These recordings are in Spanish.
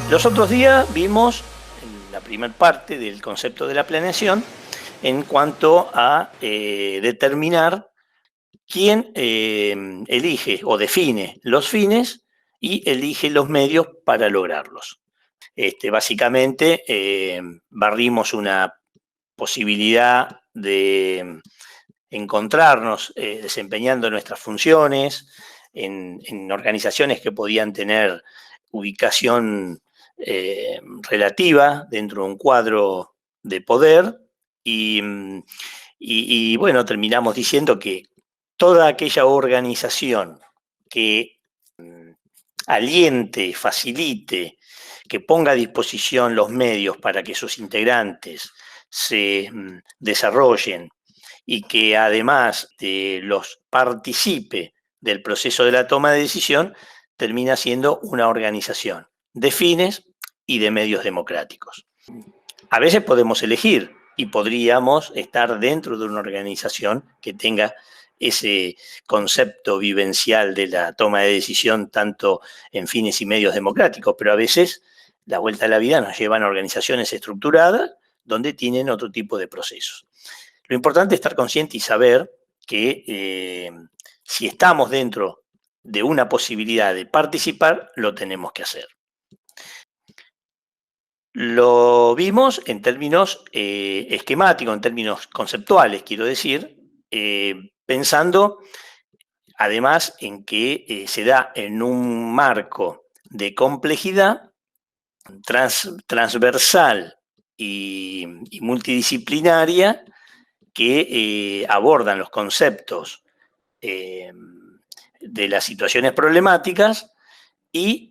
Los otros días vimos en la primera parte del concepto de la planeación en cuanto a determinar quién elige o define los fines y elige los medios para lograrlos. Básicamente barrimos una posibilidad de encontrarnos desempeñando nuestras funciones en organizaciones que podían tener ubicación relativa dentro de un cuadro de poder y bueno, terminamos diciendo que toda aquella organización que aliente, facilite, que ponga a disposición los medios para que sus integrantes se desarrollen y que además los participe del proceso de la toma de decisión, termina siendo una organización de fines y de medios democráticos. A veces podemos elegir y podríamos estar dentro de una organización que tenga ese concepto vivencial de la toma de decisión tanto en fines y medios democráticos, pero a veces la vuelta a la vida nos llevan a organizaciones estructuradas donde tienen otro tipo de procesos. Lo importante es estar consciente y saber que si estamos dentro de una posibilidad de participar, lo tenemos que hacer. Lo vimos en términos esquemáticos, en términos conceptuales, quiero decir, pensando además en que se da en un marco de complejidad transversal y multidisciplinaria que abordan los conceptos de las situaciones problemáticas y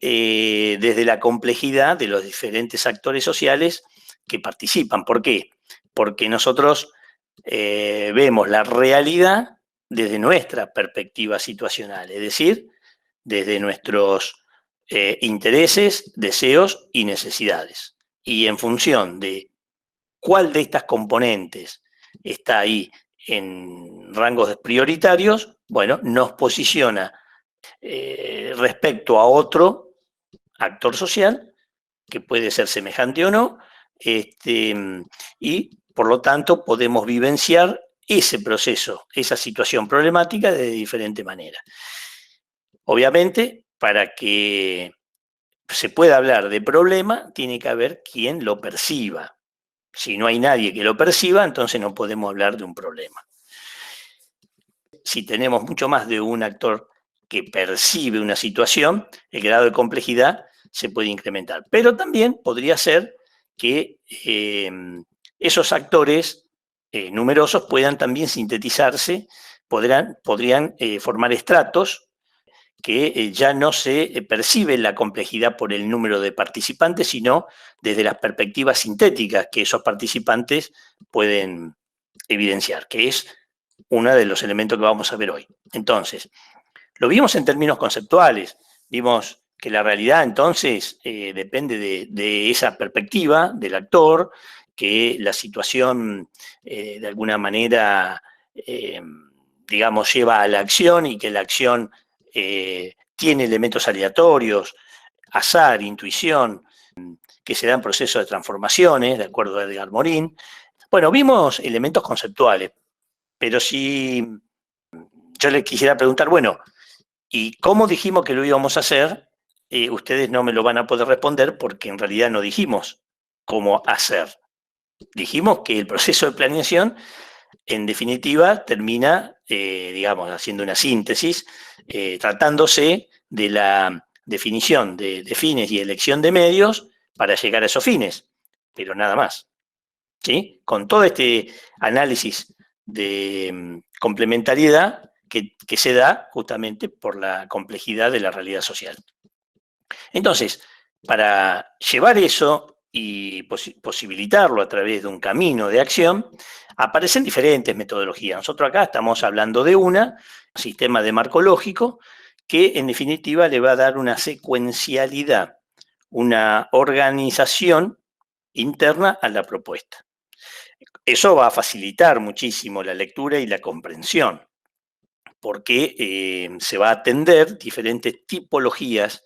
desde la complejidad de los diferentes actores sociales que participan. ¿Por qué? Porque nosotros vemos la realidad desde nuestra perspectiva situacional, es decir, desde nuestros intereses, deseos y necesidades. Y en función de cuál de estas componentes está ahí en rangos prioritarios, bueno, nos posiciona respecto a otro actor social, que puede ser semejante o no, y por lo tanto podemos vivenciar ese proceso, esa situación problemática de diferente manera. Obviamente, para que se pueda hablar de problema, tiene que haber quien lo perciba. Si no hay nadie que lo perciba, entonces no podemos hablar de un problema. Si tenemos mucho más de un actor que percibe una situación, el grado de complejidad se puede incrementar. Pero también podría ser que esos actores numerosos puedan también sintetizarse, podrían formar estratos que ya no se percibe la complejidad por el número de participantes, sino desde las perspectivas sintéticas que esos participantes pueden evidenciar, que es uno de los elementos que vamos a ver hoy. Entonces, lo vimos en términos conceptuales, vimos que la realidad entonces depende de esa perspectiva del actor, que la situación de alguna manera, digamos, lleva a la acción y que la acción tiene elementos aleatorios, azar, intuición, que se dan procesos de transformaciones, de acuerdo a Edgar Morin. Bueno, vimos elementos conceptuales, pero si yo le quisiera preguntar, bueno, ¿y cómo dijimos que lo íbamos a hacer? Ustedes no me lo van a poder responder porque en realidad no dijimos cómo hacer. Dijimos que el proceso de planeación, en definitiva, termina, digamos, haciendo una síntesis, tratándose de la definición de fines y elección de medios para llegar a esos fines, pero nada más. ¿Sí? Con todo este análisis de complementariedad que se da justamente por la complejidad de la realidad social. Entonces, para llevar eso y posibilitarlo a través de un camino de acción, aparecen diferentes metodologías. Nosotros acá estamos hablando de un sistema de marco lógico que en definitiva le va a dar una secuencialidad, una organización interna a la propuesta. Eso va a facilitar muchísimo la lectura y la comprensión, porque se va a atender diferentes tipologías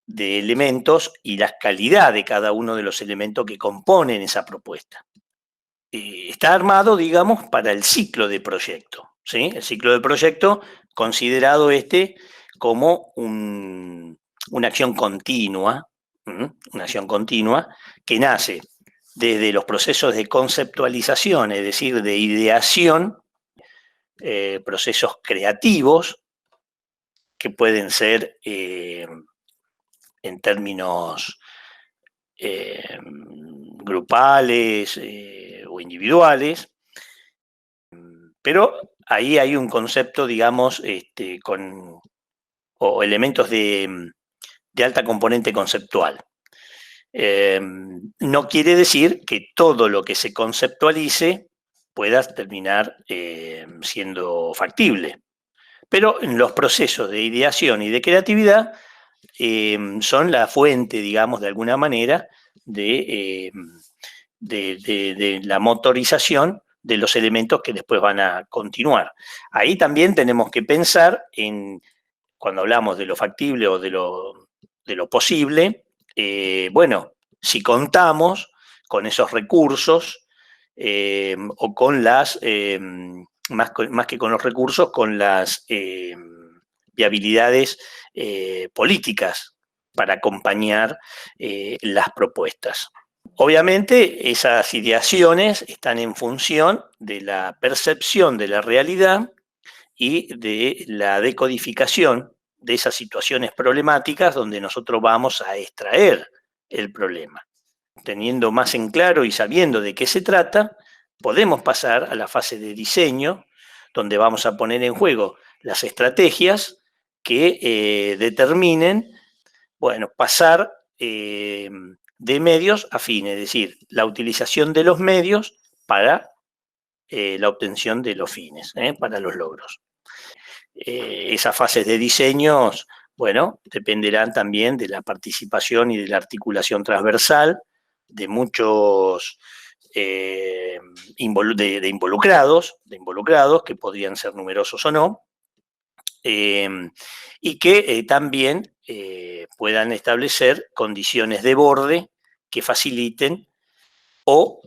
de elementos y la calidad de cada uno de los elementos que componen esa propuesta. Está armado, digamos, para el ciclo de proyecto, ¿sí? El ciclo de proyecto considerado como una acción continua, una acción continua que nace desde los procesos de conceptualización, es decir, de ideación, procesos creativos que pueden ser en términos grupales o individuales, pero ahí hay un concepto, digamos, o elementos de alta componente conceptual. No quiere decir que todo lo que se conceptualice pueda terminar siendo factible, pero en los procesos de ideación y de creatividad son la fuente, digamos, de alguna manera, de la motorización de los elementos que después van a continuar. Ahí también tenemos que pensar cuando hablamos de lo factible o de lo posible, bueno, si contamos con esos recursos o con más que con los recursos, con las viabilidades políticas para acompañar las propuestas. Obviamente, esas ideaciones están en función de la percepción de la realidad y de la decodificación de esas situaciones problemáticas donde nosotros vamos a extraer el problema. Teniendo más en claro y sabiendo de qué se trata, podemos pasar a la fase de diseño, donde vamos a poner en juego las estrategias que determinen, bueno, pasar de medios a fines, es decir, la utilización de los medios para la obtención de los fines, para los logros. Esas fases de diseños, bueno, dependerán también de la participación y de la articulación transversal de muchos de involucrados, que podrían ser numerosos o no, y que también puedan establecer condiciones de borde que faciliten o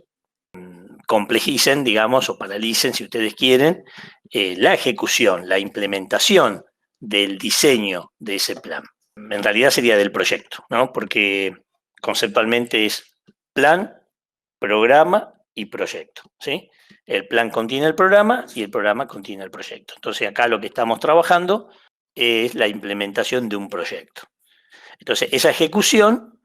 complejicen, digamos, o paralicen, si ustedes quieren, la ejecución, la implementación del diseño de ese plan. En realidad sería del proyecto, ¿no? Porque conceptualmente es plan, programa y proyecto, ¿sí? El plan contiene el programa y el programa contiene el proyecto. Entonces acá lo que estamos trabajando es la implementación de un proyecto. Entonces esa ejecución,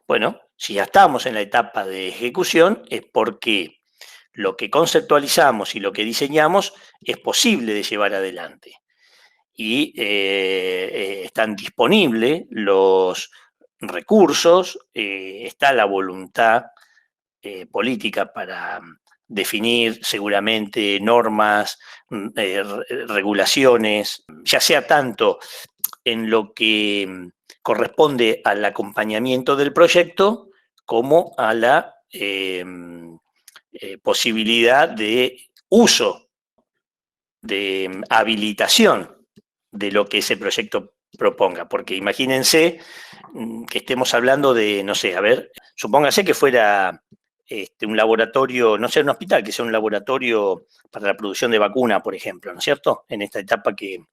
bueno, si ya estamos en la etapa de ejecución es porque lo que conceptualizamos y lo que diseñamos es posible de llevar adelante. Y están disponibles los recursos, está la voluntad política para definir seguramente normas, regulaciones, ya sea tanto en lo que corresponde al acompañamiento del proyecto como a la posibilidad de uso, de habilitación de lo que ese proyecto proponga. Porque imagínense que estemos hablando de, no sé, a ver, supóngase que fuera un laboratorio, no sea un hospital, que sea un laboratorio para la producción de vacuna, por ejemplo, ¿no es cierto? En esta etapa que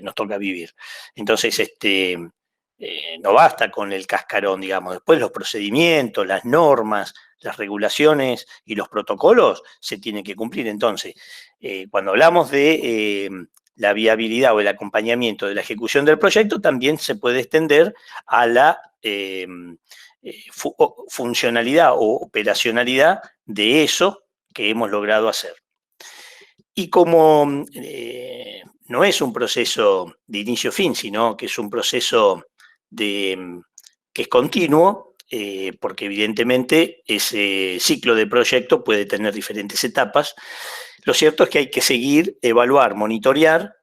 nos toca vivir. Entonces, no basta con el cascarón, digamos. Después los procedimientos, las normas, las regulaciones y los protocolos se tienen que cumplir. Entonces, cuando hablamos de la viabilidad o el acompañamiento de la ejecución del proyecto, también se puede extender a la funcionalidad o operacionalidad de eso que hemos logrado hacer. Y como no es un proceso de inicio-fin, sino que es un proceso de que es continuo, porque evidentemente ese ciclo de proyecto puede tener diferentes etapas. Lo cierto es que hay que seguir, evaluar, monitorear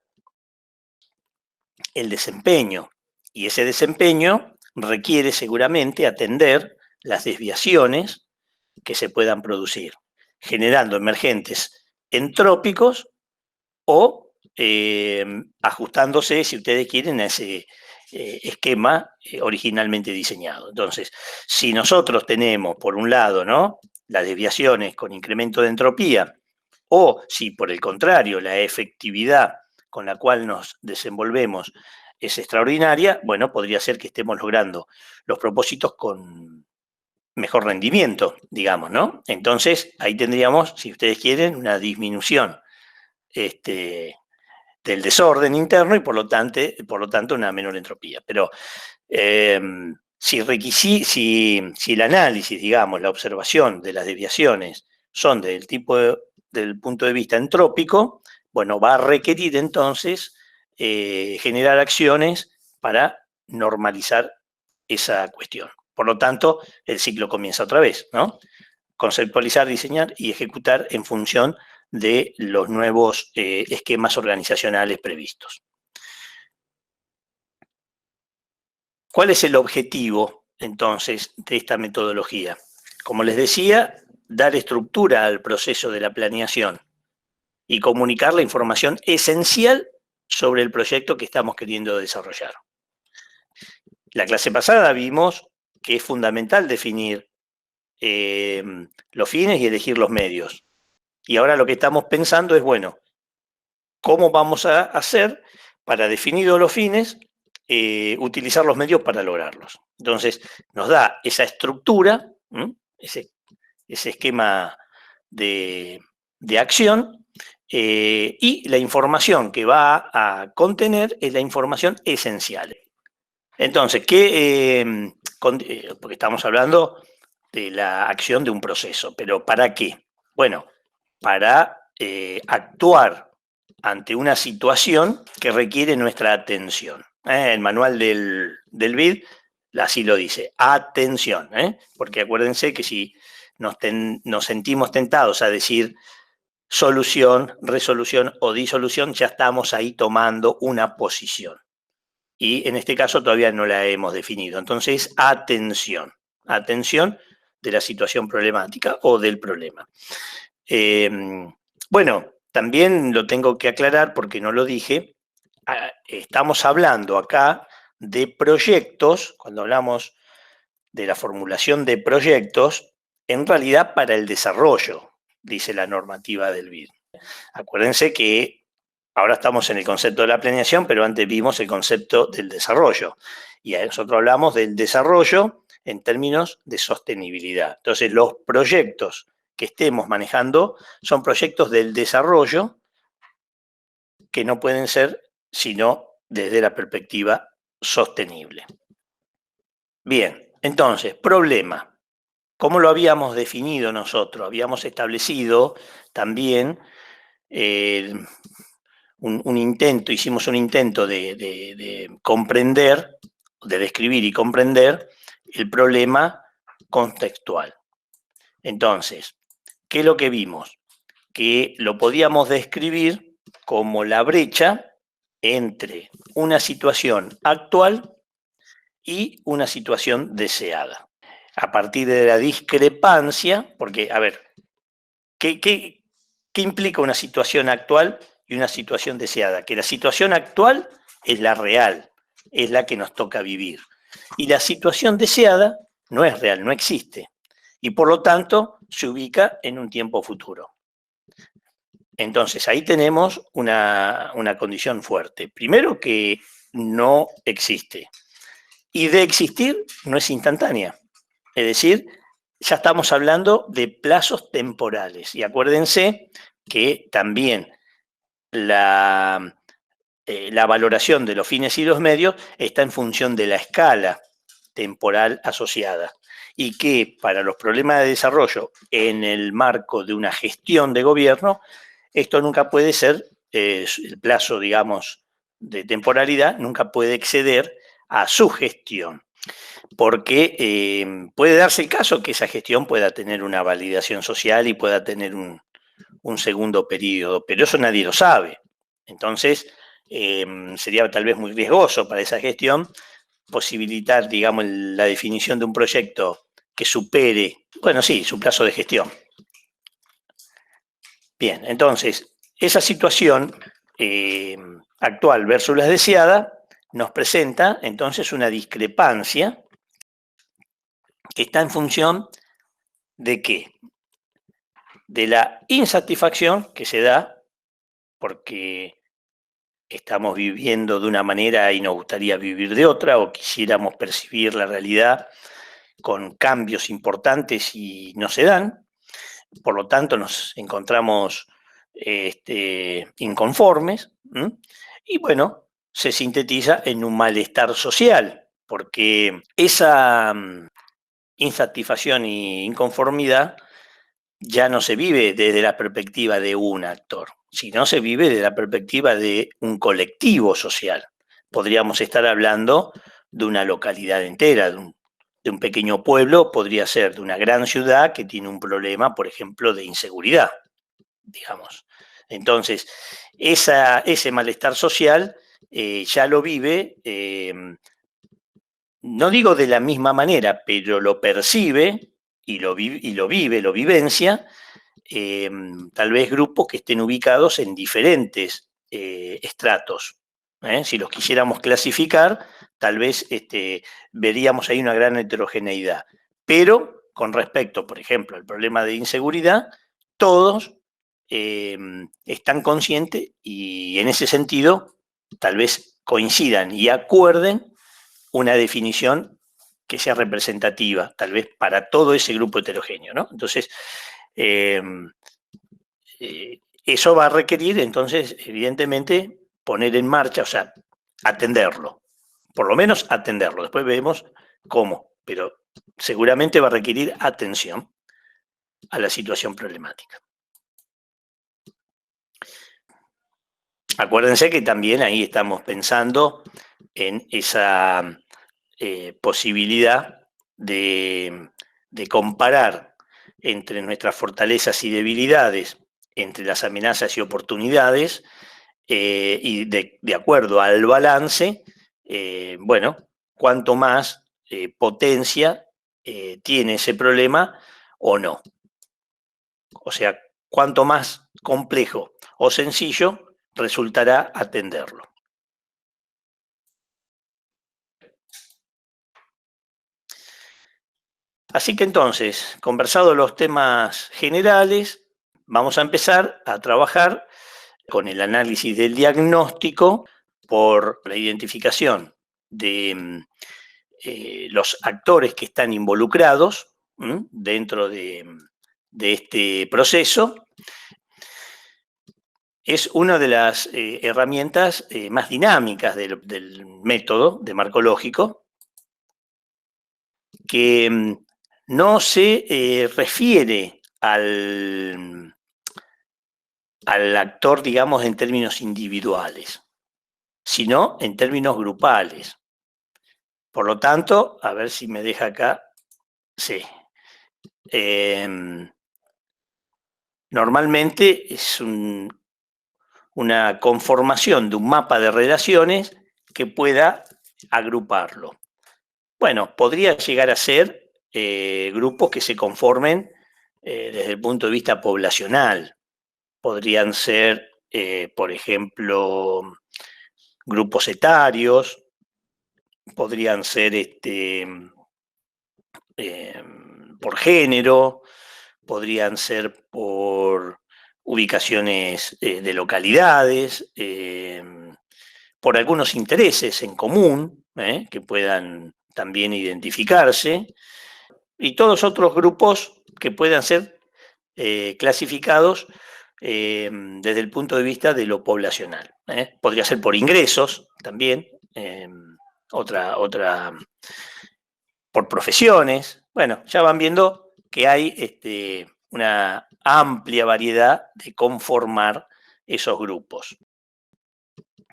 el desempeño, y ese desempeño requiere seguramente atender las desviaciones que se puedan producir, generando emergentes entrópicos o ajustándose, si ustedes quieren, a ese esquema originalmente diseñado. Entonces, si nosotros tenemos, por un lado, ¿no?, las desviaciones con incremento de entropía, o si por el contrario la efectividad con la cual nos desenvolvemos es extraordinaria, bueno, podría ser que estemos logrando los propósitos con mejor rendimiento, digamos, ¿no? Entonces, ahí tendríamos, si ustedes quieren, una disminución del desorden interno y por lo tanto una menor entropía. Pero si el análisis, digamos, la observación de las desviaciones son del punto de vista entrópico, bueno, va a requerir entonces generar acciones para normalizar esa cuestión. Por lo tanto, el ciclo comienza otra vez, ¿no? Conceptualizar, diseñar y ejecutar en función de los nuevos esquemas organizacionales previstos. ¿Cuál es el objetivo, entonces, de esta metodología? Como les decía, dar estructura al proceso de la planeación y comunicar la información esencial sobre el proyecto que estamos queriendo desarrollar. La clase pasada vimos que es fundamental definir los fines y elegir los medios. Y ahora lo que estamos pensando es, bueno, ¿cómo vamos a hacer para, definidos los fines, utilizar los medios para lograrlos? Entonces, nos da esa estructura, ese esquema de acción, y la información que va a contener es la información esencial. Entonces, porque estamos hablando de la acción de un proceso, pero ¿para qué? Bueno, para actuar ante una situación que requiere nuestra atención. El manual del BID así lo dice, atención, porque acuérdense que si nos sentimos tentados a decir solución, resolución o disolución, ya estamos ahí tomando una posición. Y en este caso todavía no la hemos definido. Entonces, atención de la situación problemática o del problema. Bueno, también lo tengo que aclarar porque no lo dije. Estamos hablando acá de proyectos, cuando hablamos de la formulación de proyectos, en realidad para el desarrollo, dice la normativa del BID. Acuérdense que ahora estamos en el concepto de la planeación, pero antes vimos el concepto del desarrollo. Y nosotros hablamos del desarrollo en términos de sostenibilidad. Entonces, los proyectos que estemos manejando son proyectos del desarrollo que no pueden ser sino desde la perspectiva sostenible. Bien, entonces, problema. ¿Cómo lo habíamos definido nosotros? Habíamos establecido también hicimos un intento de comprender, de describir y comprender el problema contextual. Entonces, ¿qué es lo que vimos? Que lo podíamos describir como la brecha entre una situación actual y una situación deseada. A partir de la discrepancia, porque, a ver, ¿qué implica una situación actual y una situación deseada? Que la situación actual es la real, es la que nos toca vivir. Y la situación deseada no es real, no existe. Y por lo tanto, se ubica en un tiempo futuro. Entonces, ahí tenemos una condición fuerte. Primero, que no existe. Y de existir, no es instantánea. Es decir, ya estamos hablando de plazos temporales. Y acuérdense que también la valoración de los fines y los medios está en función de la escala temporal asociada. Y que para los problemas de desarrollo en el marco de una gestión de gobierno, esto nunca puede ser, el plazo, digamos, de temporalidad, nunca puede exceder a su gestión. porque puede darse el caso que esa gestión pueda tener una validación social y pueda tener un segundo periodo, pero eso nadie lo sabe. Entonces, sería tal vez muy riesgoso para esa gestión posibilitar, digamos, la definición de un proyecto que supere, bueno, sí, su plazo de gestión. Bien, entonces, esa situación actual versus la deseada nos presenta entonces una discrepancia que está en función de qué? De la insatisfacción que se da porque estamos viviendo de una manera y nos gustaría vivir de otra, o quisiéramos percibir la realidad con cambios importantes y no se dan, por lo tanto nos encontramos inconformes, y bueno, se sintetiza en un malestar social, porque esa insatisfacción e inconformidad ya no se vive desde la perspectiva de un actor, sino se vive desde la perspectiva de un colectivo social. Podríamos estar hablando de una localidad entera, de un pequeño pueblo, podría ser de una gran ciudad que tiene un problema, por ejemplo, de inseguridad, digamos. Entonces, ese malestar social ya lo vive, no digo de la misma manera, pero lo percibe y lo vive, lo vivencia, tal vez grupos que estén ubicados en diferentes estratos. Si los quisiéramos clasificar, tal vez veríamos ahí una gran heterogeneidad. Pero con respecto, por ejemplo, al problema de inseguridad, todos están conscientes y en ese sentido tal vez coincidan y acuerden una definición que sea representativa, tal vez para todo ese grupo heterogéneo, ¿no? Entonces, eso va a requerir, entonces, evidentemente, poner en marcha, o sea, atenderlo, por lo menos atenderlo. Después vemos cómo, pero seguramente va a requerir atención a la situación problemática. Acuérdense que también ahí estamos pensando en esa posibilidad de comparar entre nuestras fortalezas y debilidades, entre las amenazas y oportunidades, y de acuerdo al balance, bueno, cuánto más potencia tiene ese problema o no. O sea, cuánto más complejo o sencillo resultará atenderlo. Así que entonces, conversados los temas generales, vamos a empezar a trabajar con el análisis del diagnóstico por la identificación de los actores que están involucrados dentro de este proceso. Es una de las herramientas más dinámicas del método de marco lógico, que no se refiere al actor, digamos, en términos individuales, sino en términos grupales. Por lo tanto, a ver si me deja acá. Sí. Normalmente es una conformación de un mapa de relaciones que pueda agruparlo. Bueno, podría llegar a ser grupos que se conformen desde el punto de vista poblacional. Podrían ser, por ejemplo, grupos etarios, podrían ser por género, podrían ser por ubicaciones de localidades, por algunos intereses en común que puedan también identificarse, y todos otros grupos que puedan ser clasificados desde el punto de vista de lo poblacional. Podría ser por ingresos también, otra por profesiones. Bueno, ya van viendo que hay una amplia variedad de conformar esos grupos.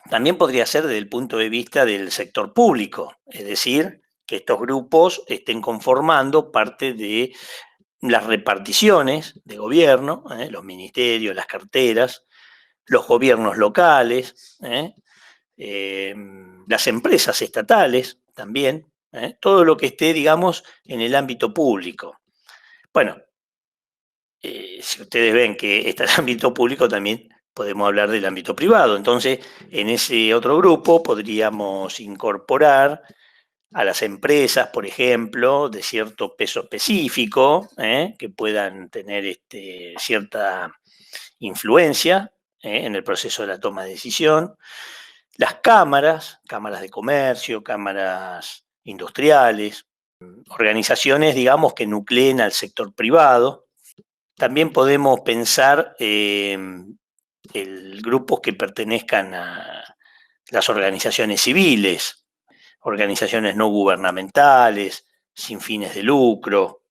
También podría ser desde el punto de vista del sector público, es decir, que estos grupos estén conformando parte de las reparticiones de gobierno, los ministerios, las carteras, los gobiernos locales, las empresas estatales también, todo lo que esté, digamos, en el ámbito público. Bueno, si ustedes ven que está el ámbito público, también podemos hablar del ámbito privado. Entonces, en ese otro grupo podríamos incorporar a las empresas, por ejemplo, de cierto peso específico, que puedan tener cierta influencia en el proceso de la toma de decisión. Las cámaras de comercio, cámaras industriales, organizaciones, digamos, que nucleen al sector privado. También podemos pensar grupos que pertenezcan a las organizaciones civiles, organizaciones no gubernamentales, sin fines de lucro.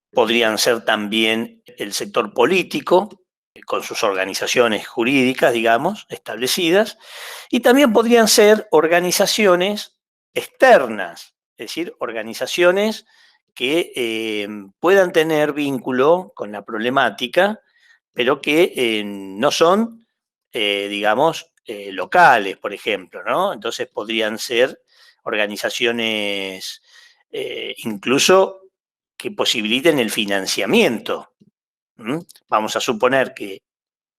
Podrían ser también el sector político, con sus organizaciones jurídicas, digamos, establecidas, y también podrían ser organizaciones externas, es decir, organizaciones que puedan tener vínculo con la problemática, pero que no son, digamos, locales, por ejemplo, ¿no? Entonces podrían ser organizaciones incluso que posibiliten el financiamiento. Vamos a suponer que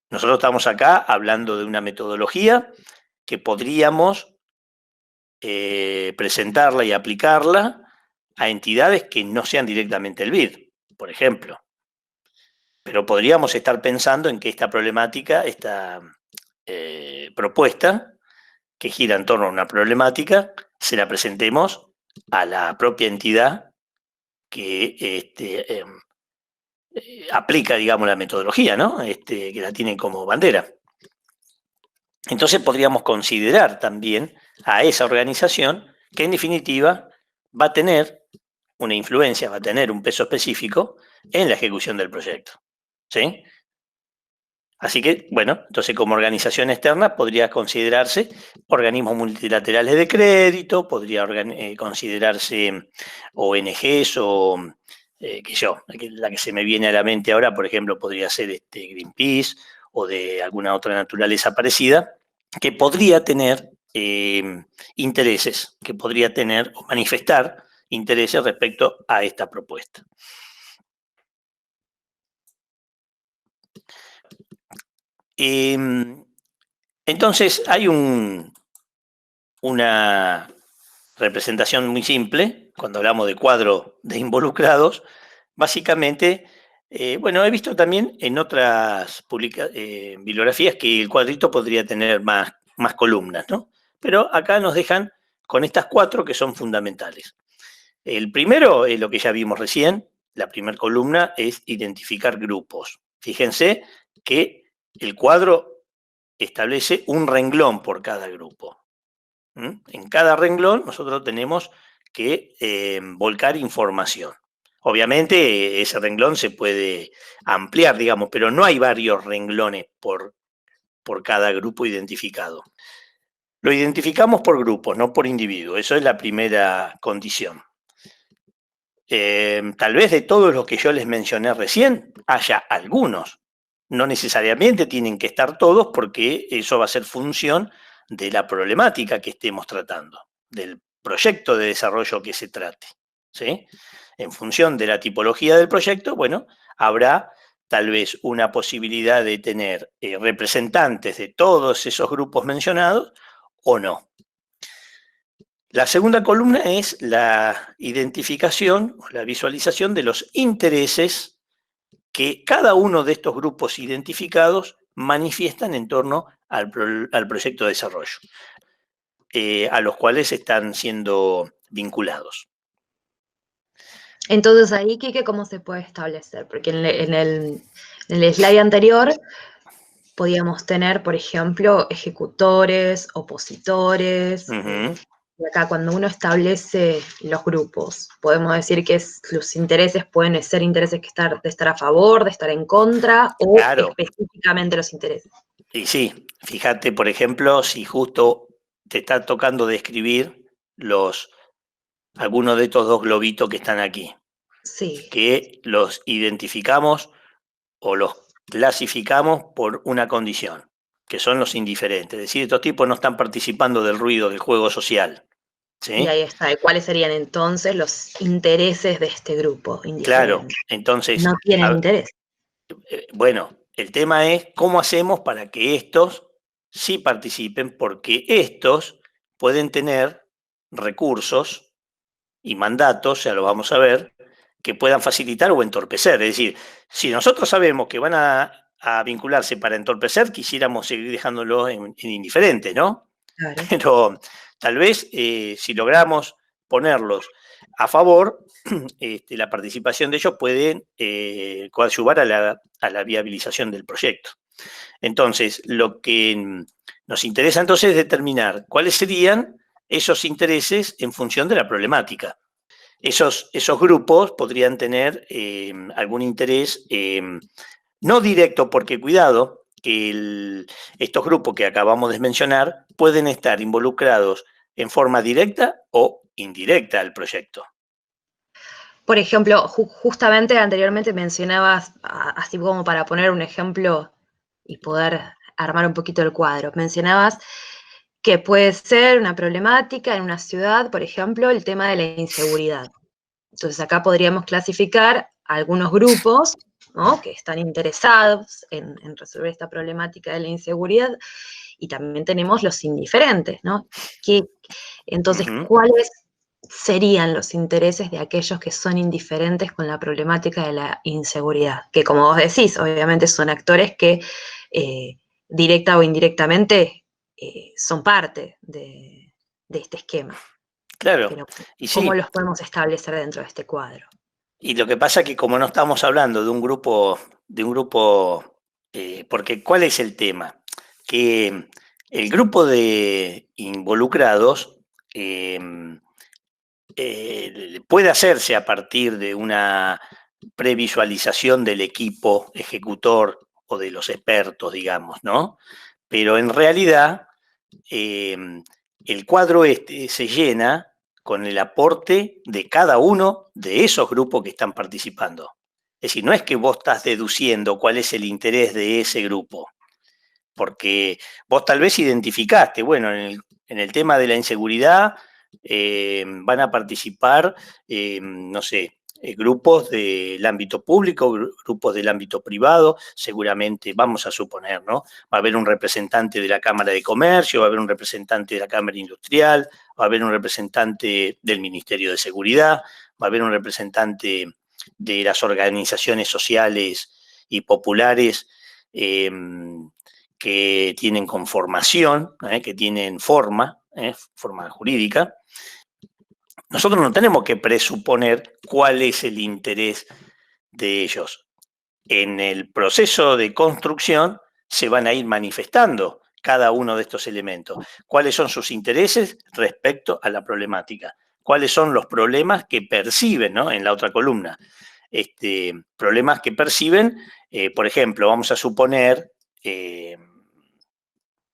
nosotros estamos acá hablando de una metodología que podríamos presentarla y aplicarla a entidades que no sean directamente el BID, por ejemplo. Pero podríamos estar pensando en que esta problemática, esta propuesta, que gira en torno a una problemática, se la presentemos a la propia entidad que aplica, digamos, la metodología, ¿no? Que la tiene como bandera. Entonces podríamos considerar también a esa organización que en definitiva va a tener una influencia, va a tener un peso específico en la ejecución del proyecto. ¿Sí? Así que, bueno, entonces como organización externa podría considerarse organismos multilaterales de crédito, podría considerarse ONGs o, la que se me viene a la mente ahora, por ejemplo, podría ser Greenpeace o de alguna otra naturaleza parecida, que podría tener intereses, que podría tener o manifestar intereses respecto a esta propuesta. Entonces hay una representación muy simple, cuando hablamos de cuadro de involucrados, básicamente, bueno, he visto también en otras bibliografías que el cuadrito podría tener más columnas, ¿no? Pero acá nos dejan con estas 4 que son fundamentales. El primero es lo que ya vimos recién, la primera columna es identificar grupos. Fíjense que el cuadro establece un renglón por cada grupo. En cada renglón nosotros tenemos que volcar información. Obviamente ese renglón se puede ampliar, digamos, pero no hay varios renglones por cada grupo identificado. Lo identificamos por grupos, no por individuos. Eso es la primera condición. Tal vez de todos los que yo les mencioné recién, haya algunos. No necesariamente tienen que estar todos porque eso va a ser función de la problemática que estemos tratando, del proyecto de desarrollo que se trate. ¿Sí? En función de la tipología del proyecto, bueno, habrá tal vez una posibilidad de tener representantes de todos esos grupos mencionados o no. La segunda columna es la identificación o la visualización de los intereses que cada uno de estos grupos identificados manifiestan en torno al proyecto de desarrollo, a los cuales están siendo vinculados. Entonces ahí, Quique, ¿cómo se puede establecer? Porque en el slide anterior podíamos tener, por ejemplo, ejecutores, opositores. Y acá cuando uno establece los grupos, podemos decir que los intereses pueden ser intereses de estar a favor, de estar en contra, o claro, específicamente los intereses. Y sí, fíjate, por ejemplo, si justo te está tocando describir los alguno de estos dos globitos que están aquí, Sí. que los identificamos o los clasificamos por una condición, que son los indiferentes. Es decir, estos tipos no están participando del ruido del juego social. Y ¿Sí? ahí está. ¿Y cuáles serían entonces los intereses de este grupo Claro, indiferente? entonces, No tienen interés. bueno, el tema es cómo hacemos para que estos sí participen, porque estos pueden tener recursos y mandatos, ya lo vamos a ver, que puedan facilitar o entorpecer. Es decir, si nosotros sabemos que van a vincularse para entorpecer, quisiéramos seguir dejándolo en indiferente, ¿no? Claro. Pero tal vez si logramos ponerlos a favor, la participación de ellos puede coadyuvar a la viabilización del proyecto. Entonces, lo que nos interesa entonces es determinar cuáles serían esos intereses en función de la problemática. Esos grupos podrían tener algún interés, no directo, porque cuidado, que estos grupos que acabamos de mencionar pueden estar involucrados en forma directa o indirecta al proyecto. Por ejemplo, justamente anteriormente mencionabas, así como para poner un ejemplo y poder armar un poquito el cuadro, mencionabas que puede ser una problemática en una ciudad, por ejemplo, el tema de la inseguridad. Entonces acá podríamos clasificar algunos grupos, ¿no?, que están interesados en resolver esta problemática de la inseguridad, y también tenemos los indiferentes, ¿no? Entonces, ¿cuáles serían los intereses de aquellos que son indiferentes con la problemática de la inseguridad? Que, como vos decís, obviamente son actores que directa o indirectamente son parte de este esquema. Claro, Pero, y ¿cómo sí, los podemos establecer dentro de este cuadro? y lo que pasa es que como no estamos hablando de un grupo, porque ¿cuál es el tema? Que el grupo de involucrados eh, puede hacerse a partir de una previsualización del equipo ejecutor o de los expertos, digamos, ¿no? Pero en realidad eh, el cuadro este se llena con el aporte de cada uno de esos grupos que están participando. Es decir, no es que vos estás deduciendo cuál es el interés de ese grupo, porque vos tal vez identificaste, bueno, en el tema de la inseguridad van a participar, no sé, grupos del ámbito público, grupos del ámbito privado, seguramente, vamos a suponer, ¿no? Va a haber un representante de la Cámara de Comercio, va a haber un representante de la Cámara Industrial, va a haber un representante del Ministerio de Seguridad, va a haber un representante de las organizaciones sociales y populares que tienen conformación, que tienen forma jurídica. Nosotros no tenemos que presuponer cuál es el interés de ellos. En el proceso de construcción se van a ir manifestando cada uno de estos elementos. ¿Cuáles son sus intereses respecto a la problemática? ¿Cuáles son los problemas que perciben, ¿no?, en la otra columna? Problemas que perciben, por ejemplo, vamos a suponer,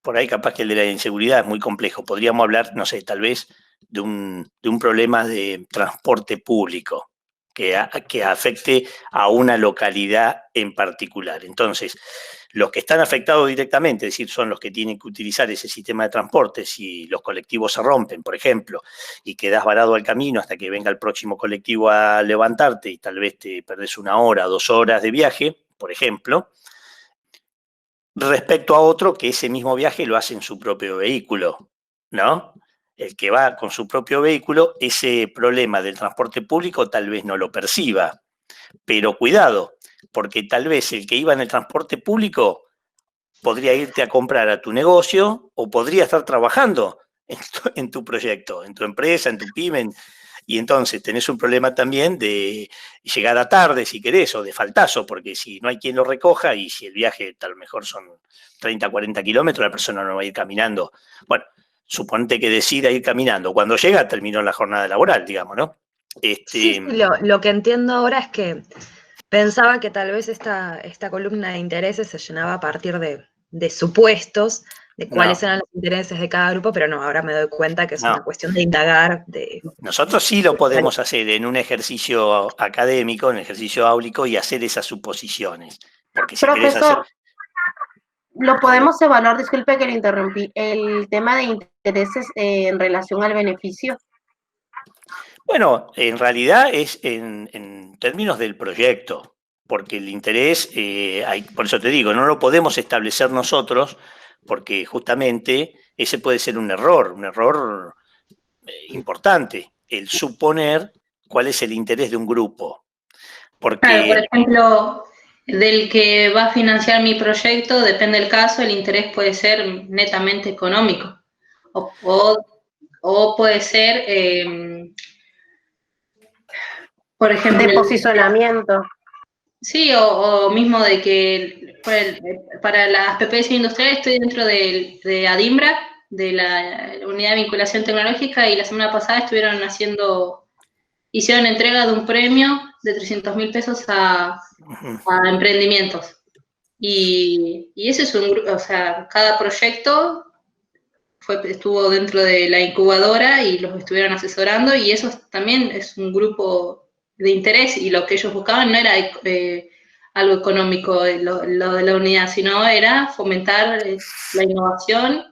por ahí capaz que el de la inseguridad es muy complejo. Podríamos hablar, no sé, tal vez de un problema de transporte público que afecte a una localidad en particular. Entonces, los que están afectados directamente, es decir, son los que tienen que utilizar ese sistema de transporte. Si los colectivos se rompen, por ejemplo, y quedás varado al camino hasta que venga el próximo colectivo a levantarte y tal vez te perdés 1 hora, 2 horas de viaje, por ejemplo, respecto a otro que ese mismo viaje lo hace en su propio vehículo, ¿no? El que va con su propio vehículo, ese problema del transporte público tal vez no lo perciba, pero cuidado, porque tal vez el que iba en el transporte público podría irte a comprar a tu negocio o podría estar trabajando en tu proyecto, en tu empresa, en tu pyme, y entonces tenés un problema también de llegada tarde, si querés, o de faltazo, porque si no hay quien lo recoja y si el viaje tal mejor son 30, 40 kilómetros, la persona no va a ir caminando. Bueno, suponte que decida ir caminando. Cuando llega, terminó la jornada laboral, digamos, ¿no? Sí, sí, lo que entiendo ahora es que pensaba que tal vez esta columna de intereses se llenaba a partir de supuestos de cuáles No, eran los intereses de cada grupo, pero no, ahora me doy cuenta que es una no. cuestión de indagar. Nosotros sí lo podemos hacer en un ejercicio académico, en un ejercicio áulico y hacer esas suposiciones. Porque si querés hacer... Profesor, lo podemos evaluar, disculpe que le interrumpí, el tema de intereses en relación al beneficio. Bueno, en realidad es en términos del proyecto, porque el interés, por eso te digo, no lo podemos establecer nosotros, porque justamente ese puede ser un error importante, el suponer cuál es el interés de un grupo. Claro, por Porque, ejemplo, del que va a financiar mi proyecto, depende del caso, el interés puede ser netamente económico o puede ser, por ejemplo, De posicionamiento. sí, o mismo de que para las PPS industriales estoy dentro de ADIMBRA, de la Unidad de Vinculación Tecnológica, y la semana pasada hicieron entrega de un premio de 300.000 pesos a emprendimientos. Y ese es un grupo, o sea, cada proyecto estuvo dentro de la incubadora y los estuvieron asesorando, y eso también es un grupo de interés, y lo que ellos buscaban no era algo económico, lo de la unidad, sino era fomentar la innovación,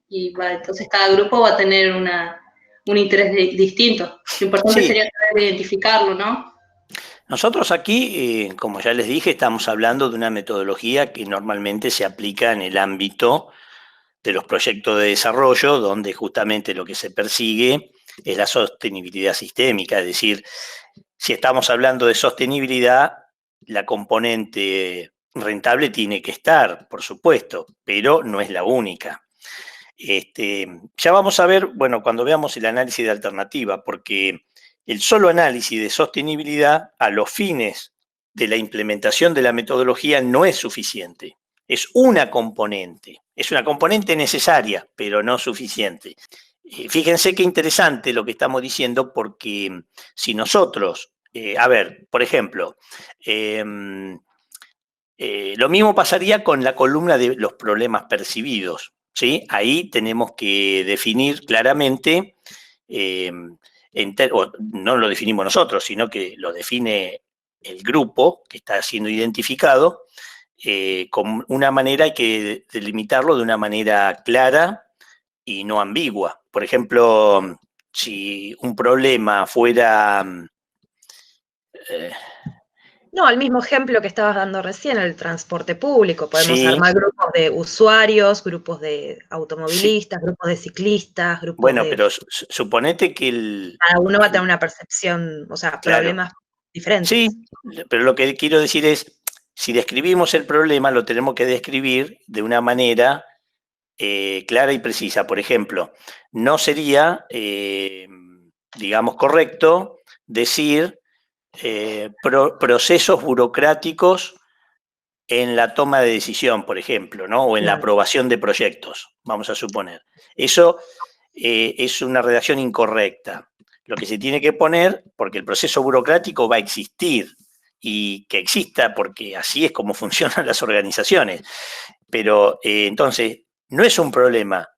entonces cada grupo va a tener un interés distinto. Lo importante sí, sería saber identificarlo, ¿no? nosotros aquí, como ya les dije, estamos hablando de una metodología que normalmente se aplica en el ámbito de los proyectos de desarrollo, donde justamente lo que se persigue es la sostenibilidad sistémica, es decir, si estamos hablando de sostenibilidad, la componente rentable tiene que estar, por supuesto, pero no es la única. Ya vamos a ver, bueno, cuando veamos el análisis de alternativa, porque el solo análisis de sostenibilidad a los fines de la implementación de la metodología no es suficiente. Es una componente necesaria, pero no suficiente. Fíjense qué interesante lo que estamos diciendo, porque si nosotros, a ver, por ejemplo, lo mismo pasaría con la columna de los problemas percibidos, ¿sí? Ahí tenemos que definir claramente, no lo definimos nosotros, sino que lo define el grupo que está siendo identificado, con una manera, hay que delimitarlo de una manera clara y no ambigua. Por ejemplo, si un problema fuera... No, el mismo ejemplo que estabas dando recién, el transporte público. Podemos sí, armar grupos de usuarios, grupos de sí, automovilistas, grupos de ciclistas, grupos bueno, de... pero suponete que Cada uno va a tener una percepción, o sea, claro, problemas diferentes. sí, pero lo que quiero decir es, si describimos el problema, lo tenemos que describir de una manera clara y precisa. Por ejemplo, no sería, digamos, correcto decir procesos burocráticos en la toma de decisión, por ejemplo, ¿no? O en la Claro. aprobación de proyectos, vamos a suponer. Eso es una redacción incorrecta. Lo que se tiene que poner, porque el proceso burocrático va a existir, y que exista porque así es como funcionan las organizaciones. Pero entonces, no es un problema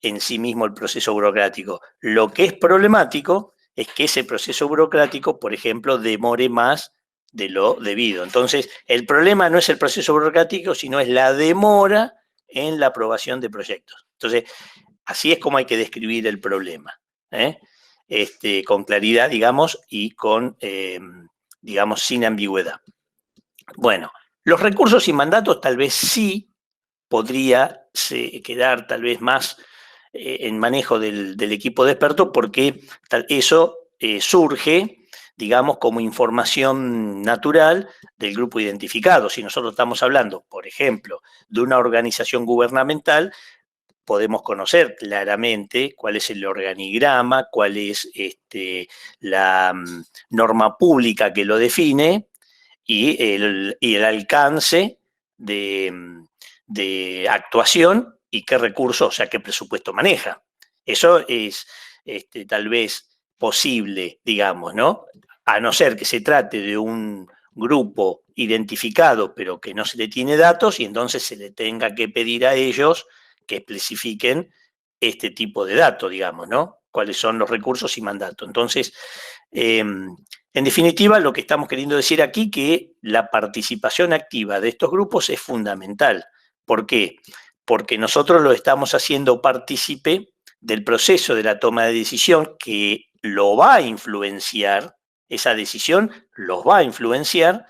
en sí mismo el proceso burocrático. Lo que es problemático es que ese proceso burocrático, por ejemplo, demore más de lo debido. Entonces, el problema no es el proceso burocrático, sino es la demora en la aprobación de proyectos. Entonces, así es como hay que describir el problema, ¿eh? Con claridad, digamos, y con, digamos, sin ambigüedad. Bueno, los recursos y mandatos tal vez sí podría quedar tal vez más en manejo del equipo de expertos, porque eso surge, digamos, como información natural del grupo identificado. Si nosotros estamos hablando, por ejemplo, de una organización gubernamental, podemos conocer claramente cuál es el organigrama, cuál es la norma pública que lo define y el alcance de actuación y qué recursos, o sea, qué presupuesto maneja. Eso es tal vez posible, digamos, ¿no? A no ser que se trate de un grupo identificado, pero que no se le tiene datos, y entonces se le tenga que pedir a ellos que especifiquen este tipo de datos, digamos, ¿no? Cuáles son los recursos y mandatos. Entonces, en definitiva, lo que estamos queriendo decir aquí que la participación activa de estos grupos es fundamental. ¿Por qué? Porque nosotros lo estamos haciendo partícipe del proceso de la toma de decisión que lo va a influenciar, esa decisión los va a influenciar,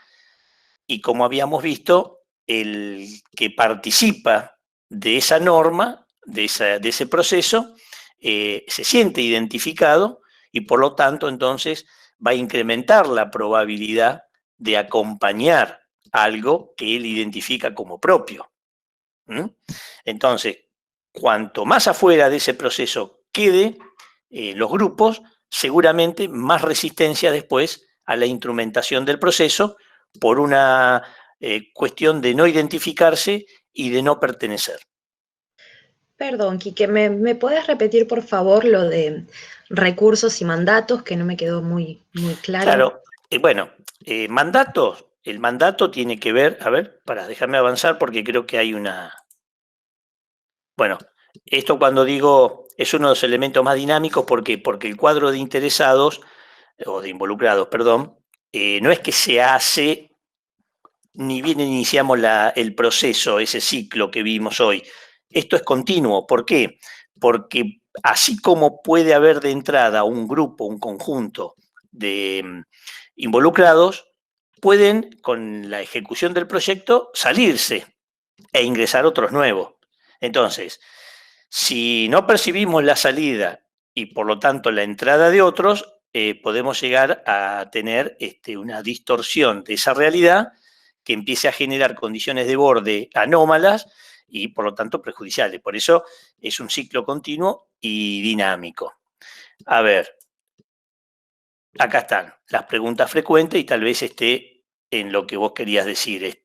y como habíamos visto, el que participa de esa norma, de ese proceso, se siente identificado y por lo tanto entonces va a incrementar la probabilidad de acompañar algo que él identifica como propio. Entonces, cuanto más afuera de ese proceso quede los grupos, seguramente más resistencia después a la instrumentación del proceso por una cuestión de no identificarse y de no pertenecer. Perdón, Quique, ¿me podés repetir por favor lo de recursos y mandatos, que no me quedó muy claro? Claro, bueno, mandatos, el mandato tiene que ver, a ver, déjame avanzar porque creo que hay una... Bueno, esto cuando digo es uno de los elementos más dinámicos, ¿por qué? Porque el cuadro de interesados, o de involucrados, perdón, no es que se hace ni bien iniciamos el proceso, ese ciclo que vimos hoy. Esto es continuo. ¿Por qué? Porque así como puede haber de entrada un grupo, un conjunto de involucrados, pueden, con la ejecución del proyecto, salirse e ingresar otros nuevos. Entonces, si no percibimos la salida y por lo tanto la entrada de otros, podemos llegar a tener una distorsión de esa realidad que empiece a generar condiciones de borde anómalas y por lo tanto perjudiciales. Por eso es un ciclo continuo y dinámico. A ver, acá están las preguntas frecuentes y tal vez esté en lo que vos querías decir,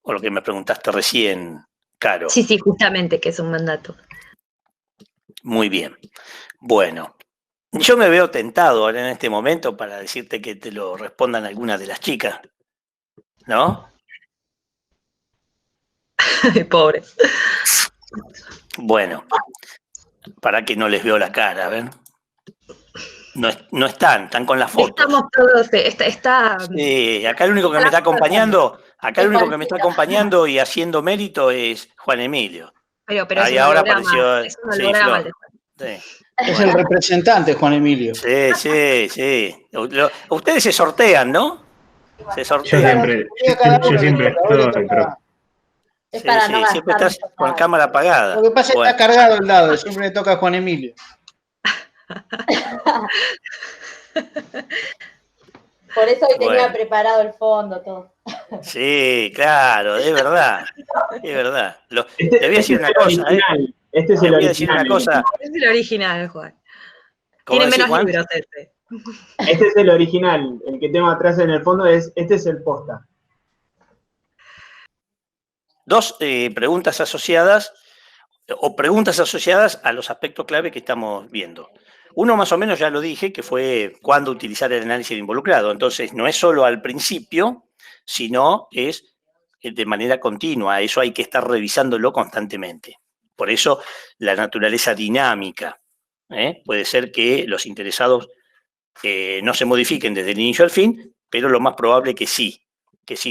o lo que me preguntaste recién, Caro. Sí, justamente, que es un mandato. Muy bien. Bueno, yo me veo tentado ahora en este momento para decirte que te lo respondan algunas de las chicas, ¿no? Pobres. Bueno, para que no les veo la cara, a ver. No están con las fotos. Estamos todos, está... Sí, acá el único que me está acompañando, y haciendo mérito es Juan Emilio. Pero ahí es ahora holograma, apareció. es un holograma de Juan. Sí. Es el representante, Juan Emilio. Sí. Ustedes se sortean, ¿no? Se sortean. Yo siempre estoy, pero... Es para no siempre gastar estás con la cámara apagada. Lo que pasa es que está cargado el dado, siempre le toca a Juan Emilio. Por eso hoy tenía preparado el fondo, todo. Sí, claro, es verdad. Es verdad. Te voy a decir una cosa, Este es el original. Es el original, Juan. Tiene menos Juan? libros este. Este es el original. El que tengo atrás en el fondo este es el posta. Dos preguntas asociadas, o preguntas asociadas a los aspectos clave que estamos viendo. Uno más o menos ya lo dije, que fue cuándo utilizar el análisis de involucrado. Entonces, no es solo al principio, sino es de manera continua. Eso hay que estar revisándolo constantemente. Por eso, la naturaleza dinámica. Puede ser que los interesados no se modifiquen desde el inicio al fin, pero lo más probable que sí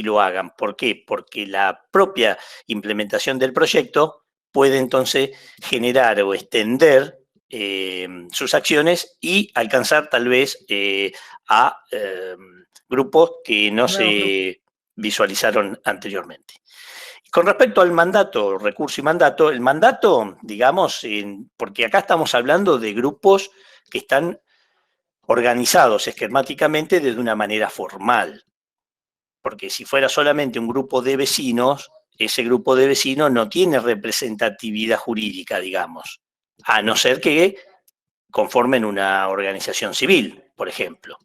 lo hagan. ¿Por qué? Porque la propia implementación del proyecto puede entonces generar o extender sus acciones y alcanzar tal vez a grupos que no se visualizaron anteriormente. Con respecto al mandato, recurso y mandato, el mandato, digamos, porque acá estamos hablando de grupos que están organizados esquemáticamente de una manera formal. Porque si fuera solamente un grupo de vecinos, ese grupo de vecinos no tiene representatividad jurídica, digamos, a no ser que conformen una organización civil, por ejemplo.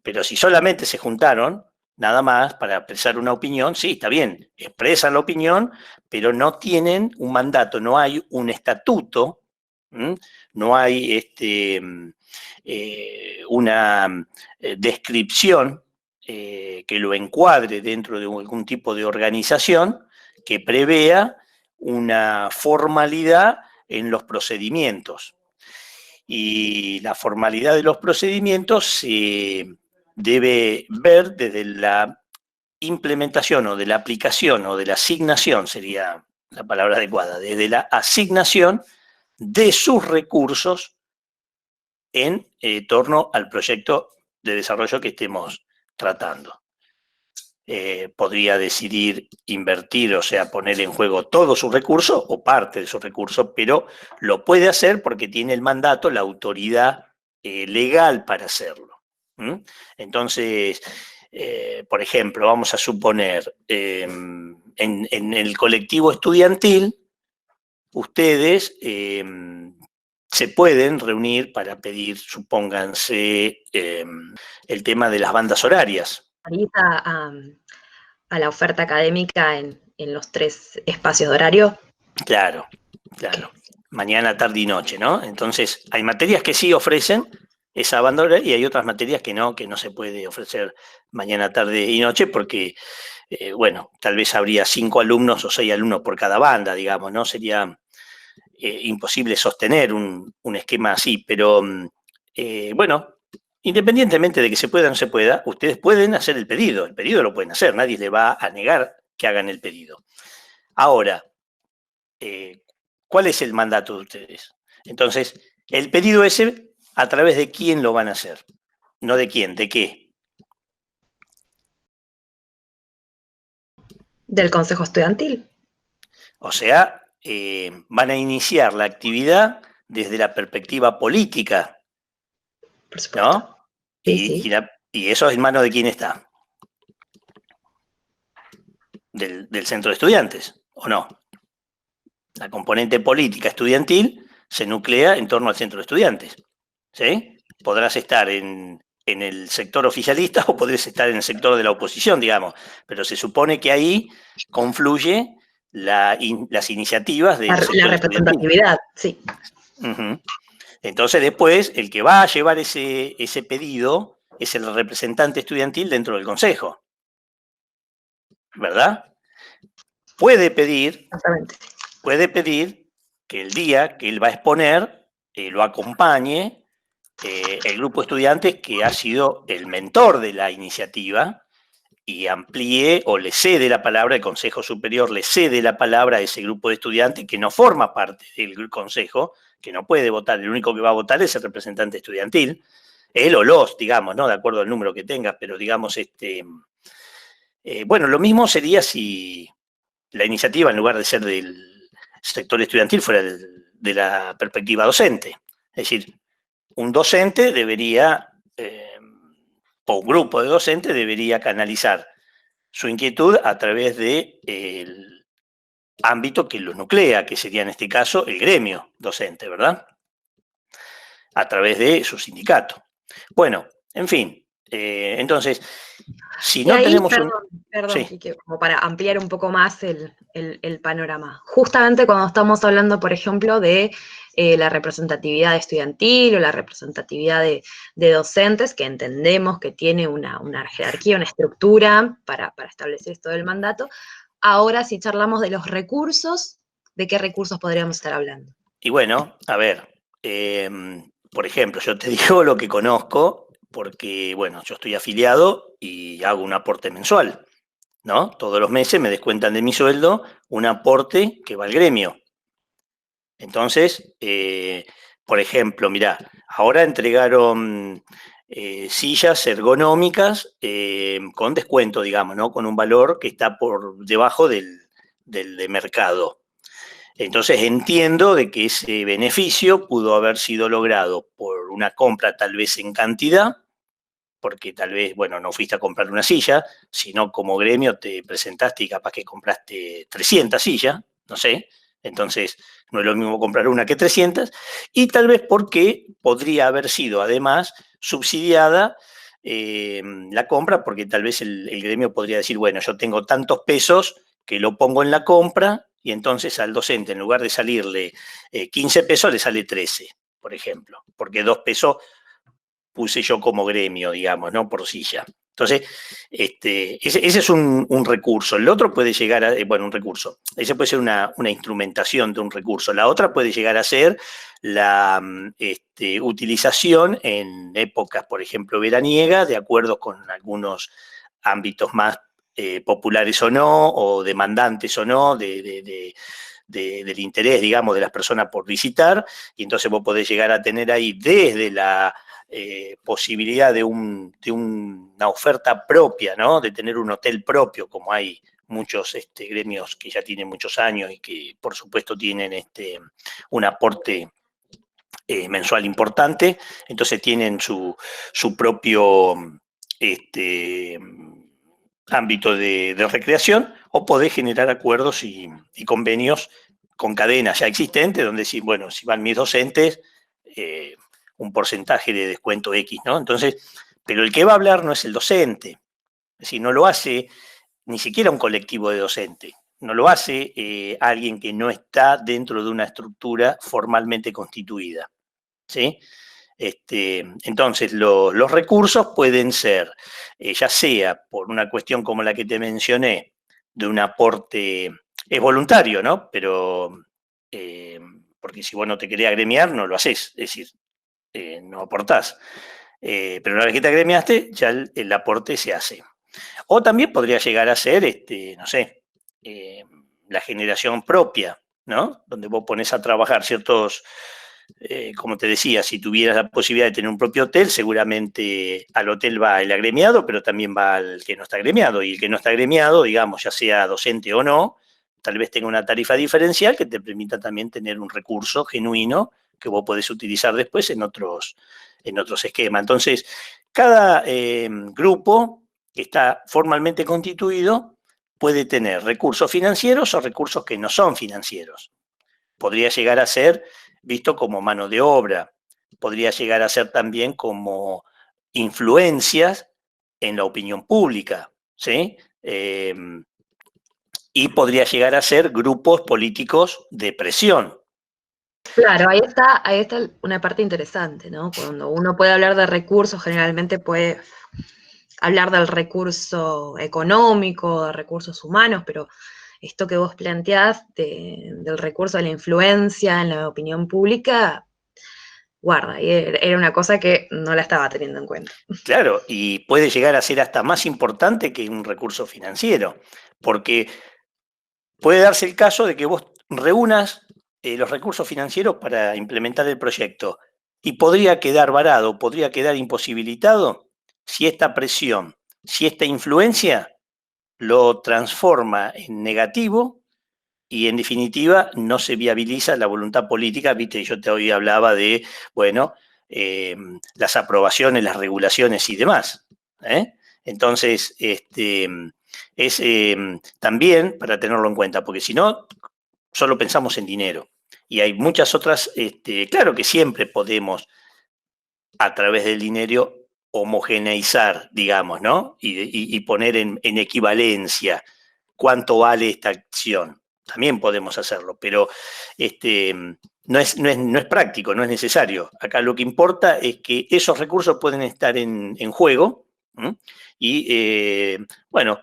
Pero si solamente se juntaron, nada más, para expresar una opinión, sí, está bien, expresan la opinión, pero no tienen un mandato, no hay un estatuto, no hay una descripción que lo encuadre dentro de algún tipo de organización que prevea una formalidad en los procedimientos. Y la formalidad de los procedimientos se debe ver desde la implementación o de la aplicación o de la asignación, sería la palabra adecuada, desde la asignación de sus recursos en torno al proyecto de desarrollo que estemos tratando. Podría decidir invertir, o sea, poner en juego todo su recurso o parte de su recurso, pero lo puede hacer porque tiene el mandato, la autoridad legal para hacerlo. Entonces, por ejemplo, vamos a suponer, en el colectivo estudiantil, ustedes se pueden reunir para pedir, supónganse, el tema de las bandas horarias. A la oferta académica en los 3 espacios de horario. Claro. Mañana, tarde y noche, ¿no? Entonces, hay materias que sí ofrecen esa banda horaria y hay otras materias que no se puede ofrecer mañana, tarde y noche porque, bueno, tal vez habría 5 alumnos o 6 alumnos por cada banda, digamos, ¿no? Sería imposible sostener un esquema así, pero, bueno, independientemente de que se pueda o no se pueda, ustedes pueden hacer el pedido lo pueden hacer, nadie le va a negar que hagan el pedido. Ahora, ¿cuál es el mandato de ustedes? Entonces, el pedido ese, ¿a través de quién lo van a hacer? No de quién, ¿de qué? Del Consejo Estudiantil. O sea, van a iniciar la actividad desde la perspectiva política, Por supuesto. ¿no? Sí. Y eso en manos de quién está. Del centro de estudiantes, ¿o no? La componente política estudiantil se nuclea en torno al centro de estudiantes, ¿sí? Podrás estar en el sector oficialista o podrás estar en el sector de la oposición, digamos, pero se supone que ahí confluye las iniciativas del sector la representatividad, sí. Entonces después el que va a llevar ese pedido es el representante estudiantil dentro del consejo, ¿verdad? Puede pedir que el día que él va a exponer lo acompañe el grupo de estudiantes que ha sido el mentor de la iniciativa y amplíe o le cede la palabra, el Consejo Superior le cede la palabra a ese grupo de estudiantes que no forma parte del consejo, que no puede votar, el único que va a votar es el representante estudiantil, él o los, digamos, ¿no? De acuerdo al número que tenga, pero digamos, bueno, lo mismo sería si la iniciativa, en lugar de ser del sector estudiantil, fuera de la perspectiva docente. Es decir, un docente debería, o un grupo de docentes debería canalizar su inquietud a través del ámbito que los nuclea, que sería en este caso el gremio docente, ¿verdad? A través de su sindicato. Bueno, en fin, entonces, si no tenemos Perdón, sí. Quique, como para ampliar un poco más el panorama. Justamente cuando estamos hablando, por ejemplo, de la representatividad estudiantil o la representatividad de docentes, que entendemos que tiene una jerarquía, una estructura para establecer esto del mandato, ahora si charlamos de los recursos, ¿de qué recursos podríamos estar hablando? Y bueno, a ver, por ejemplo, yo te digo lo que conozco, porque, bueno, yo estoy afiliado y hago un aporte mensual, ¿no? Todos los meses me descuentan de mi sueldo un aporte que va al gremio. Entonces, por ejemplo, mirá, ahora entregaron sillas ergonómicas con descuento, digamos, ¿no? Con un valor que está por debajo del de mercado. Entonces entiendo de que ese beneficio pudo haber sido logrado por una compra tal vez en cantidad, porque tal vez, bueno, no fuiste a comprar una silla, sino como gremio te presentaste y capaz que compraste 300 sillas, no sé, entonces no es lo mismo comprar una que 300, y tal vez porque podría haber sido además subsidiada la compra, porque tal vez el gremio podría decir, bueno, yo tengo tantos pesos que lo pongo en la compra, y entonces al docente, en lugar de salirle 15 pesos, le sale 13, por ejemplo, porque 2 pesos puse yo como gremio, digamos, ¿no? Por silla. Entonces, ese es un recurso. El otro puede llegar a, bueno, un recurso. Ese puede ser una instrumentación de un recurso. La otra puede llegar a ser la utilización en épocas, por ejemplo, veraniegas, de acuerdo con algunos ámbitos más populares o no, o demandantes o no, del interés, digamos, de las personas por visitar, y entonces vos podés llegar a tener ahí desde la posibilidad de una oferta propia, ¿no? De tener un hotel propio, como hay muchos gremios que ya tienen muchos años y que por supuesto tienen un aporte mensual importante, entonces tienen su propio ámbito de recreación, o podés generar acuerdos y convenios con cadenas ya existentes, donde si, bueno, si van mis docentes, un porcentaje de descuento X, ¿no? Entonces, pero el que va a hablar no es el docente, es decir, no lo hace ni siquiera un colectivo de docentes, no lo hace alguien que no está dentro de una estructura formalmente constituida, ¿sí? Entonces, los recursos pueden ser, ya sea por una cuestión como la que te mencioné, de un aporte, es voluntario, ¿no? Pero, porque si vos no te querés agremiar, no lo haces, es decir, no aportás. Pero una vez que te agremiaste, ya el aporte se hace. O también podría llegar a ser, no sé, la generación propia, ¿no? Donde vos pones a trabajar ciertos, como te decía, si tuvieras la posibilidad de tener un propio hotel, seguramente al hotel va el agremiado, pero también va el que no está agremiado. Y el que no está agremiado, digamos, ya sea docente o no, tal vez tenga una tarifa diferencial que te permita también tener un recurso genuino que vos podés utilizar después en otros esquemas. Entonces, cada grupo que está formalmente constituido puede tener recursos financieros o recursos que no son financieros. Podría llegar a ser visto como mano de obra, podría llegar a ser también como influencias en la opinión pública, ¿sí? Y podría llegar a ser grupos políticos de presión. Claro, ahí está una parte interesante, ¿no? Cuando uno puede hablar de recursos, generalmente puede hablar del recurso económico, de recursos humanos, pero esto que vos planteás del recurso de la influencia en la opinión pública, guarda, era una cosa que no la estaba teniendo en cuenta. Claro, y puede llegar a ser hasta más importante que un recurso financiero, porque puede darse el caso de que vos reúnas los recursos financieros para implementar el proyecto y podría quedar varado, podría quedar imposibilitado si esta presión, si esta influencia lo transforma en negativo y en definitiva no se viabiliza la voluntad política. Viste, yo te hoy hablaba de, bueno, las aprobaciones, las regulaciones y demás. Entonces, es también para tenerlo en cuenta, porque si no, solo pensamos en dinero. Y hay muchas otras, claro que siempre podemos, a través del dinero, homogeneizar, digamos, ¿no? Y poner en equivalencia cuánto vale esta acción. También podemos hacerlo, pero no es práctico, no es necesario. Acá lo que importa es que esos recursos pueden estar en juego, ¿m? Y, bueno,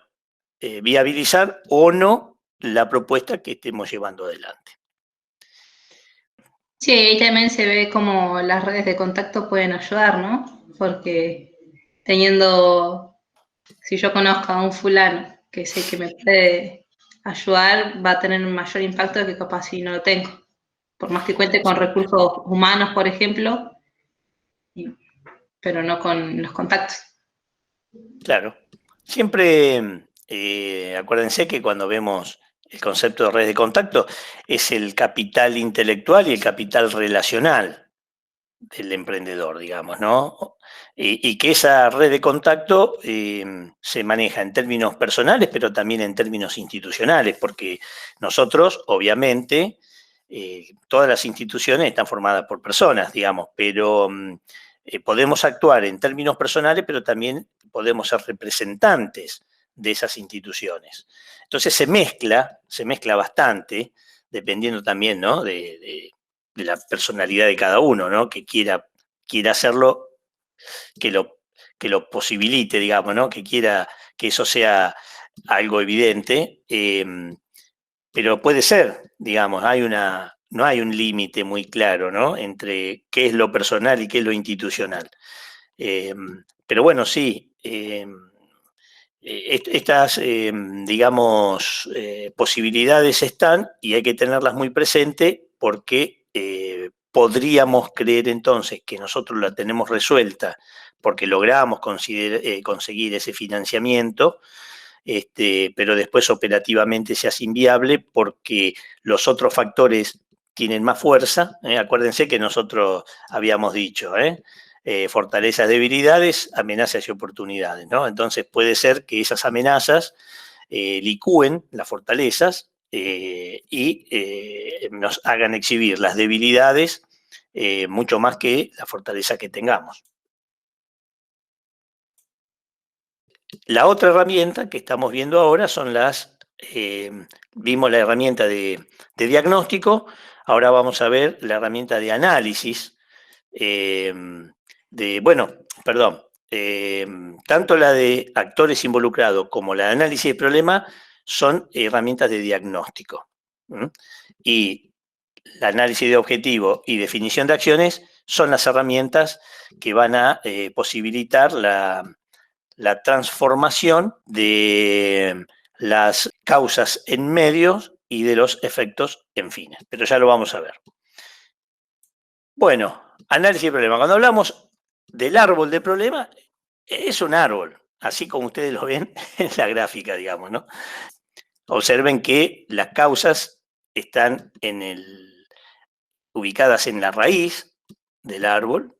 viabilizar o no la propuesta que estemos llevando adelante. Sí, ahí también se ve cómo las redes de contacto pueden ayudar, ¿no? Porque si yo conozco a un fulano que sé que me puede ayudar, va a tener un mayor impacto que capaz si no lo tengo. Por más que cuente con recursos humanos, por ejemplo, pero no con los contactos. Claro. Siempre, acuérdense que cuando vemos el concepto de redes de contacto, es el capital intelectual y el capital relacional del emprendedor, digamos, ¿no? Y que esa red de contacto se maneja en términos personales, pero también en términos institucionales, porque nosotros, obviamente, todas las instituciones están formadas por personas, digamos, pero podemos actuar en términos personales, pero también podemos ser representantes de esas instituciones. Entonces se mezcla bastante, dependiendo también, ¿no? de la personalidad de cada uno, ¿no? Que quiera hacerlo, que lo posibilite, digamos, ¿no? Que quiera que eso sea algo evidente, pero puede ser, digamos, no hay un límite muy claro, ¿no? Entre qué es lo personal y qué es lo institucional. Pero bueno, sí, estas, digamos, posibilidades están y hay que tenerlas muy presente porque podríamos creer entonces que nosotros la tenemos resuelta porque logramos conseguir ese financiamiento, pero después operativamente se hace inviable porque los otros factores tienen más fuerza. Acuérdense que nosotros habíamos dicho, fortalezas, debilidades, amenazas y oportunidades, ¿no? Entonces puede ser que esas amenazas licúen las fortalezas y nos hagan exhibir las debilidades mucho más que la fortaleza que tengamos. La otra herramienta que estamos viendo ahora son vimos la herramienta de diagnóstico, ahora vamos a ver la herramienta de análisis, tanto la de actores involucrados como la de análisis de problema son herramientas de diagnóstico. Y el análisis de objetivo y definición de acciones son las herramientas que van a posibilitar la transformación de las causas en medios y de los efectos en fines. Pero ya lo vamos a ver. Bueno, análisis de problema. Cuando hablamos del árbol de problema, es un árbol, así como ustedes lo ven en la gráfica, digamos, ¿no? Observen que las causas están ubicadas en la raíz del árbol.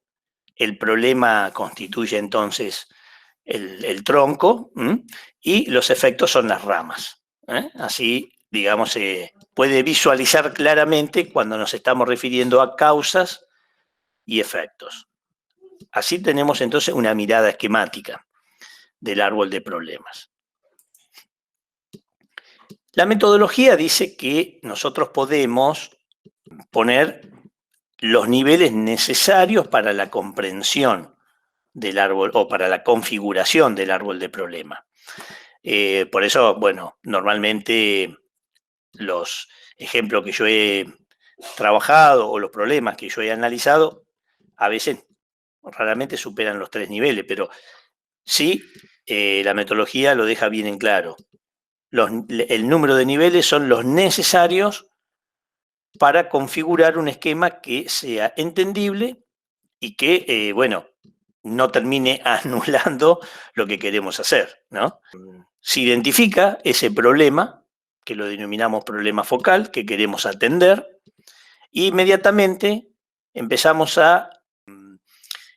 El problema constituye entonces el tronco, y los efectos son las ramas. Así, digamos, se puede visualizar claramente cuando nos estamos refiriendo a causas y efectos. Así tenemos entonces una mirada esquemática del árbol de problemas. La metodología dice que nosotros podemos poner los niveles necesarios para la comprensión del árbol o para la configuración del árbol de problema. Por eso, bueno, normalmente los ejemplos que yo he trabajado o los problemas que yo he analizado, a veces raramente superan los 3 niveles, pero sí, la metodología lo deja bien en claro. El número de niveles son los necesarios para configurar un esquema que sea entendible y que, no termine anulando lo que queremos hacer, ¿no? Se identifica ese problema, que lo denominamos problema focal, que queremos atender, e inmediatamente empezamos a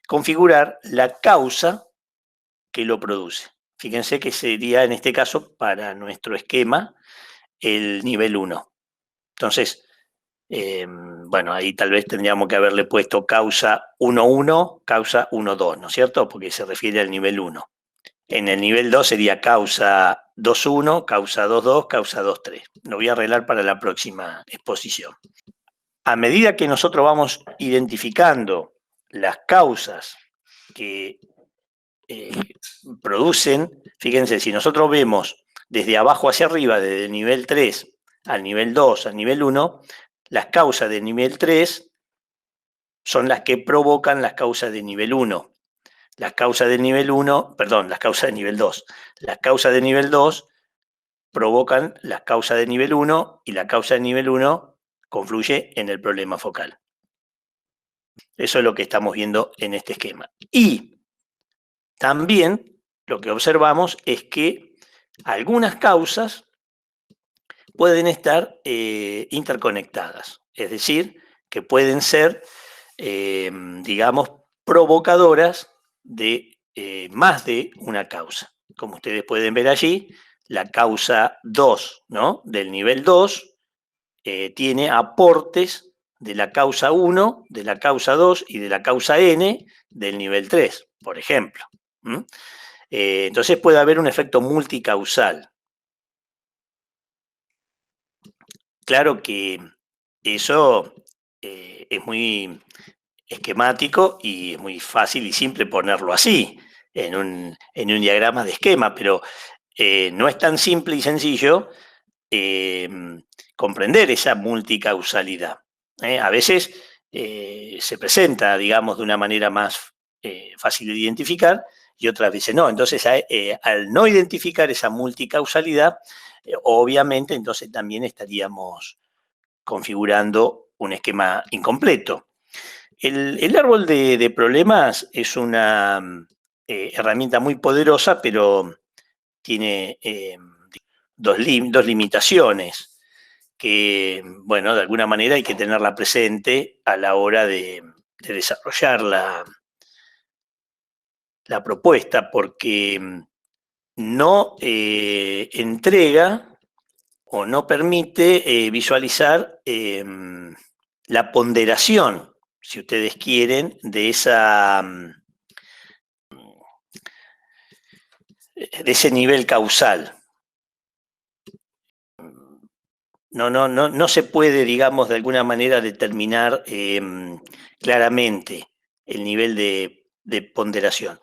configurar la causa que lo produce. Fíjense que sería, en este caso, para nuestro esquema, el nivel 1. Entonces, ahí tal vez tendríamos que haberle puesto causa 1.1, causa 1.2, ¿no es cierto? Porque se refiere al nivel 1. En el nivel 2 sería causa 2.1, causa 2.2, causa 2.3. Lo voy a arreglar para la próxima exposición. A medida que nosotros vamos identificando las causas que producen, fíjense, si nosotros vemos desde abajo hacia arriba, desde el nivel 3 al nivel 2, al nivel 1, las causas de nivel 3 son las que provocan las causas de nivel 1. Las causas de nivel 1, perdón, las causas de nivel 2. Las causas de nivel 2 provocan las causas de nivel 1 y la causa de nivel 1 confluye en el problema focal. Eso es lo que estamos viendo en este esquema. Y también lo que observamos es que algunas causas pueden estar interconectadas, es decir, que pueden ser, digamos, provocadoras de más de una causa. Como ustedes pueden ver allí, la causa 2, ¿no?, del nivel 2 tiene aportes de la causa 1, de la causa 2 y de la causa n del nivel 3, por ejemplo. Entonces puede haber un efecto multicausal. Claro que eso es muy esquemático y es muy fácil y simple ponerlo así. en un diagrama de esquema, pero no es tan simple y sencillo comprender esa multicausalidad. A veces se presenta, digamos, de una manera más fácil de identificar y otras veces no. Entonces, al no identificar esa multicausalidad, obviamente, entonces también estaríamos configurando un esquema incompleto. El árbol de problemas es una herramienta muy poderosa, pero tiene dos limitaciones que, bueno, de alguna manera hay que tenerla presente a la hora de desarrollar la propuesta, porque no entrega o no permite visualizar la ponderación, si ustedes quieren, de ese nivel causal. No se puede, digamos, de alguna manera determinar claramente el nivel de ponderación.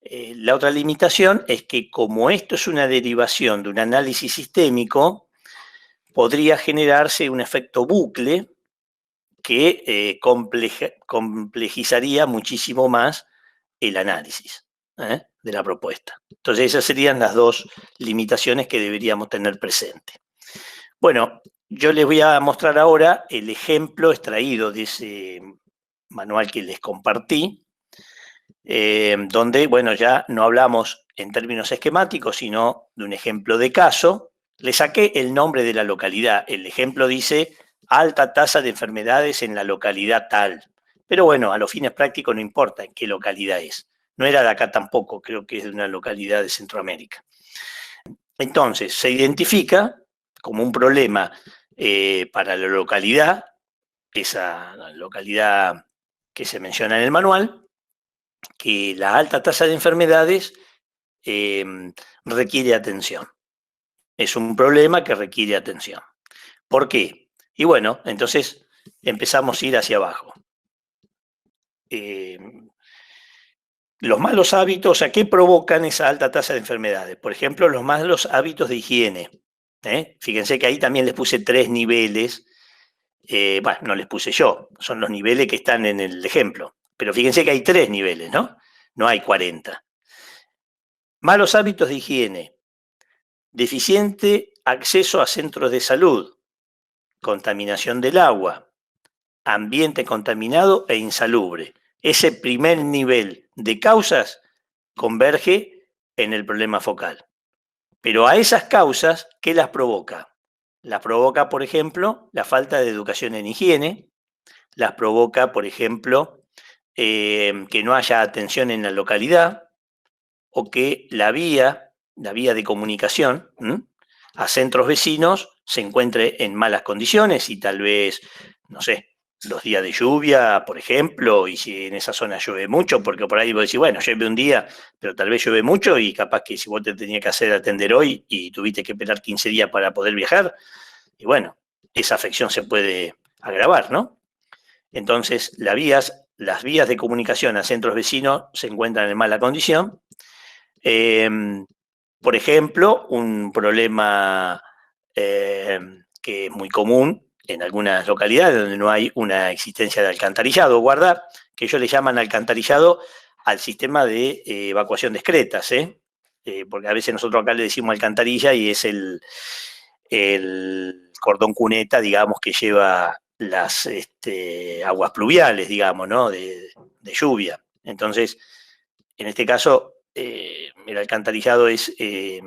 La otra limitación es que como esto es una derivación de un análisis sistémico, podría generarse un efecto bucle que complejizaría muchísimo más el análisis de la propuesta. Entonces esas serían las dos limitaciones que deberíamos tener presente. Bueno, yo les voy a mostrar ahora el ejemplo extraído de ese manual que les compartí, donde, bueno, ya no hablamos en términos esquemáticos, sino de un ejemplo de caso. Le saqué el nombre de la localidad. El ejemplo dice alta tasa de enfermedades en la localidad tal. Pero bueno, a los fines prácticos no importa en qué localidad es. No era de acá tampoco, creo que es de una localidad de Centroamérica. Entonces, se identifica como un problema para la localidad, esa localidad que se menciona en el manual, que la alta tasa de enfermedades requiere atención. Es un problema que requiere atención. ¿Por qué? Y bueno, entonces empezamos a ir hacia abajo. Los malos hábitos, ¿a qué provocan esa alta tasa de enfermedades? Por ejemplo, los malos hábitos de higiene. Fíjense que ahí también les puse 3 niveles. Bueno, no les puse yo, son los niveles que están en el ejemplo. Pero fíjense que hay 3 niveles, ¿no? No hay 40. Malos hábitos de higiene. Deficiente acceso a centros de salud. Contaminación del agua. Ambiente contaminado e insalubre. Ese primer nivel de causas converge en el problema focal. Pero a esas causas, ¿qué las provoca? Las provoca, por ejemplo, la falta de educación en higiene, las provoca, por ejemplo, que no haya atención en la localidad, o que la vía de comunicación a centros vecinos se encuentre en malas condiciones y tal vez, no sé, los días de lluvia, por ejemplo, y si en esa zona llueve mucho, porque por ahí vos decís, bueno, llueve un día, pero tal vez llueve mucho y capaz que si vos te tenías que hacer atender hoy y tuviste que esperar 15 días para poder viajar, y bueno, esa afección se puede agravar, ¿no? Entonces, las vías de comunicación a centros vecinos se encuentran en mala condición. Por ejemplo, un problema que es muy común en algunas localidades donde no hay una existencia de alcantarillado. Guarda que ellos le llaman alcantarillado al sistema de evacuación discretas, porque a veces nosotros acá le decimos alcantarilla y es el cordón cuneta, digamos, que lleva las aguas pluviales, digamos, ¿no? de lluvia. Entonces, en este caso, el alcantarillado es el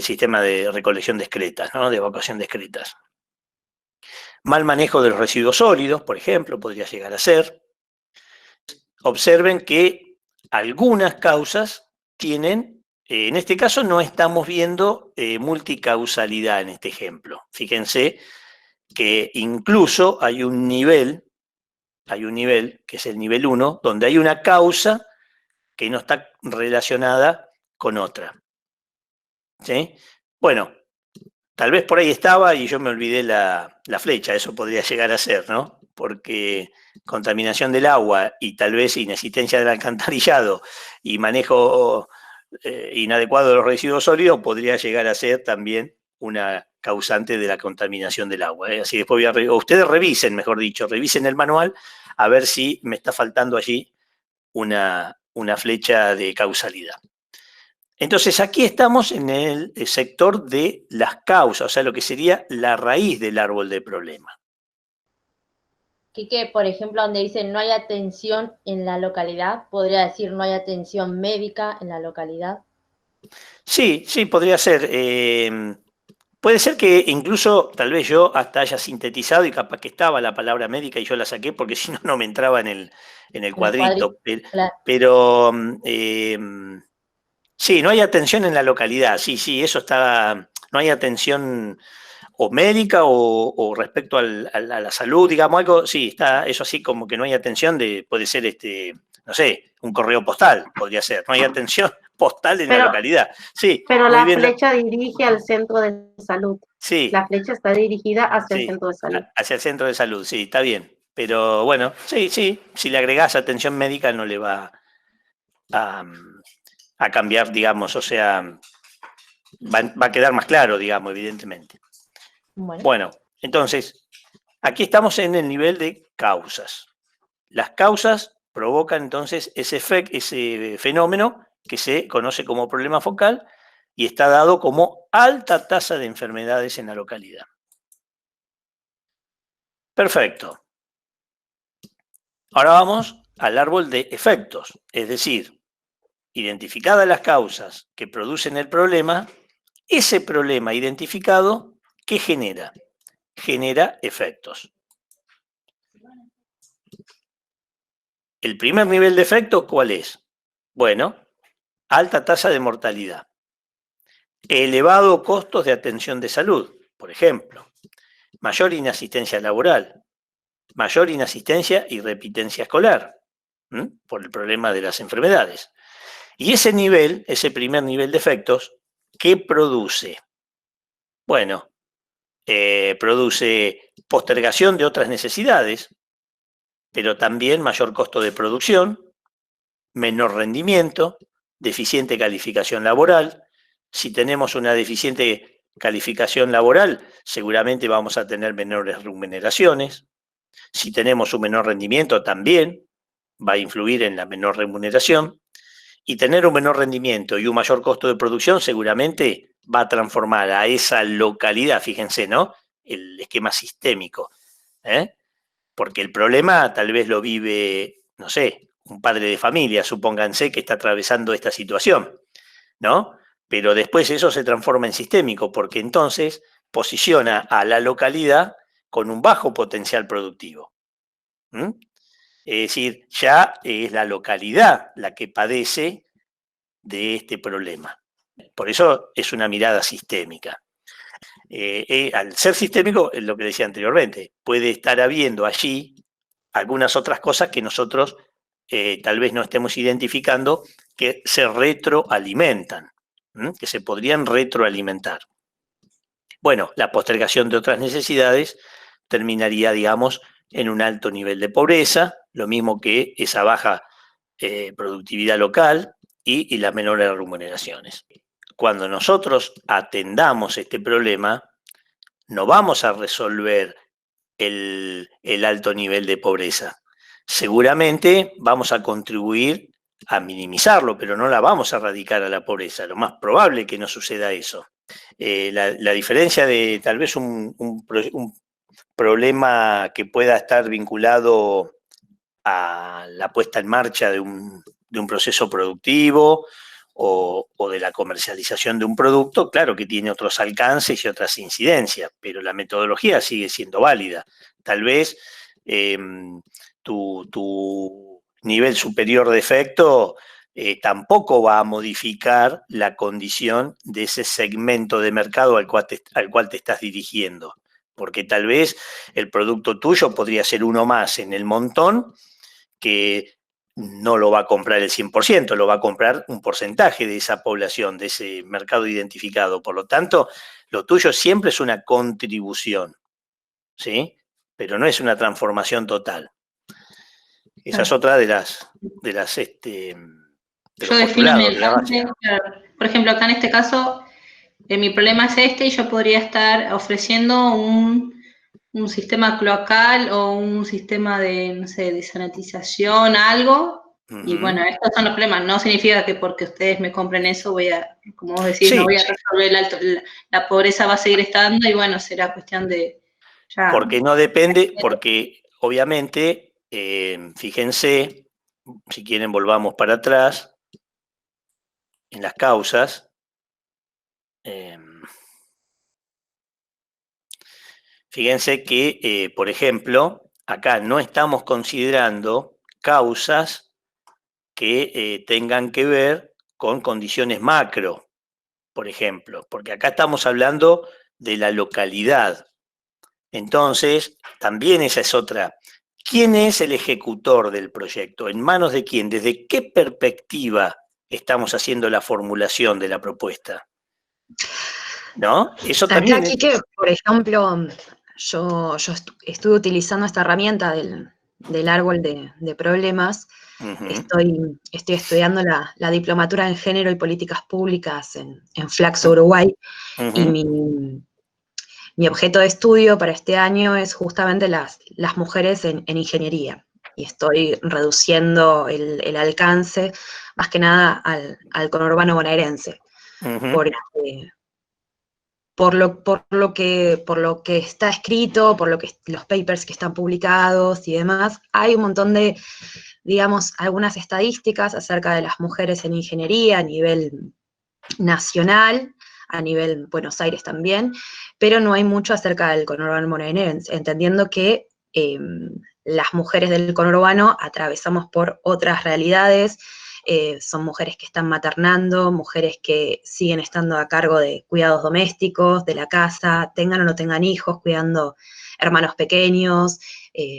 sistema de recolección de excretas, ¿no? De evacuación de excretas. Mal manejo de los residuos sólidos, por ejemplo, podría llegar a ser. Observen que algunas causas tienen, en este caso no estamos viendo multicausalidad en este ejemplo. Fíjense que incluso hay un nivel que es el nivel 1, donde hay una causa que no está relacionada con otra. ¿Sí? Bueno, tal vez por ahí estaba y yo me olvidé la flecha, eso podría llegar a ser, ¿no? porque contaminación del agua y tal vez inexistencia del alcantarillado y manejo inadecuado de los residuos sólidos podría llegar a ser también una causante de la contaminación del agua. Así después ustedes revisen, mejor dicho, revisen el manual a ver si me está faltando allí una flecha de causalidad. Entonces aquí estamos en el sector de las causas, o sea, lo que sería la raíz del árbol de problema. Quique, por ejemplo, donde dice no hay atención en la localidad, podría decir no hay atención médica en la localidad. Sí, sí, podría ser. Puede ser que incluso tal vez yo hasta haya sintetizado y capaz que estaba la palabra médica y yo la saqué porque si no, no me entraba en el cuadrito. Claro. Pero sí, no hay atención en la localidad. Sí, eso está. No hay atención o médica o respecto a la salud, digamos, algo, sí, está eso así como que no hay atención puede ser no sé, un correo postal, podría ser, no hay atención postal en la localidad. Sí, pero la flecha dirige al centro de salud. Sí. La flecha está dirigida hacia el centro de salud. Hacia el centro de salud, sí, está bien. Pero bueno, sí, si le agregás atención médica no le va a cambiar, digamos, o sea, va a quedar más claro, digamos, evidentemente. Bueno, entonces, aquí estamos en el nivel de causas. Las causas provocan entonces ese fenómeno que se conoce como problema focal y está dado como alta tasa de enfermedades en la localidad. Perfecto. Ahora vamos al árbol de efectos, es decir, identificadas las causas que producen el problema, ese problema identificado, ¿qué genera? Genera efectos. El primer nivel de efecto, ¿cuál es? Bueno, alta tasa de mortalidad. Elevado costos de atención de salud, por ejemplo. Mayor inasistencia laboral. Mayor inasistencia y repitencia escolar, por el problema de las enfermedades. Y ese nivel, ese primer nivel de efectos, ¿qué produce? Bueno, produce postergación de otras necesidades, pero también mayor costo de producción, menor rendimiento, deficiente calificación laboral. Si tenemos una deficiente calificación laboral, seguramente vamos a tener menores remuneraciones. Si tenemos un menor rendimiento, también va a influir en la menor remuneración. Y tener un menor rendimiento y un mayor costo de producción seguramente va a transformar a esa localidad, fíjense, ¿no? El esquema sistémico. Porque el problema tal vez lo vive, no sé, un padre de familia, supónganse que está atravesando esta situación, ¿no? Pero después eso se transforma en sistémico, porque entonces posiciona a la localidad con un bajo potencial productivo. Es decir, ya es la localidad la que padece de este problema. Por eso es una mirada sistémica. Al ser sistémico, es lo que decía anteriormente, puede estar habiendo allí algunas otras cosas que nosotros tal vez no estemos identificando que se retroalimentan, que se podrían retroalimentar. Bueno, la postergación de otras necesidades terminaría, digamos, en un alto nivel de pobreza, lo mismo que esa baja productividad local y las menores remuneraciones. Cuando nosotros atendamos este problema, no vamos a resolver el alto nivel de pobreza. Seguramente vamos a contribuir a minimizarlo, pero no la vamos a erradicar a la pobreza. Lo más probable es que no suceda eso. La diferencia de tal vez un problema que pueda estar vinculado a la puesta en marcha de un proceso productivo o de la comercialización de un producto, claro que tiene otros alcances y otras incidencias, pero la metodología sigue siendo válida. Tal vez tu nivel superior de efecto tampoco va a modificar la condición de ese segmento de mercado al cual te estás dirigiendo, porque tal vez el producto tuyo podría ser uno más en el montón que no lo va a comprar el 100%, lo va a comprar un porcentaje de esa población, de ese mercado identificado. Por lo tanto, lo tuyo siempre es una contribución, ¿sí? pero no es una transformación total. Esa es Claro. otra de las Yo los defino postulados de la base. claro. Por ejemplo, acá en este caso, mi problema es este y yo podría estar ofreciendo un sistema cloacal o un sistema de, no sé, de sanitización, algo. Y bueno, estos son los problemas. No significa que porque ustedes me compren eso voy a, como vos decís, no voy a resolver la pobreza, va a seguir estando y bueno, será cuestión de ya. Porque no depende, porque obviamente, fíjense, si quieren volvamos para atrás, en las causas. Fíjense que, por ejemplo, acá no estamos considerando causas que tengan que ver con condiciones macro, por ejemplo, porque acá estamos hablando de la localidad. Entonces, también esa es otra. ¿Quién es el ejecutor del proyecto? ¿En manos de quién? ¿Desde qué perspectiva estamos haciendo la formulación de la propuesta? ¿No? Eso también Aquí que, por ejemplo, yo estuve utilizando esta herramienta del árbol de problemas. Estoy estudiando la diplomatura en género y políticas públicas en Flaxo, Uruguay, y mi objeto de estudio para este año es justamente las mujeres en ingeniería. Y estoy reduciendo el alcance, más que nada, al conurbano bonaerense. Porque por lo que está escrito, por lo que los papers que están publicados y demás, hay un montón de, digamos, algunas estadísticas acerca de las mujeres en ingeniería a nivel nacional, a nivel Buenos Aires también, pero no hay mucho acerca del conurbano bonaerense, entendiendo que las mujeres del conurbano atravesamos por otras realidades. Son mujeres que están maternando, mujeres que siguen estando a cargo de cuidados domésticos, de la casa, tengan o no tengan hijos, cuidando hermanos pequeños,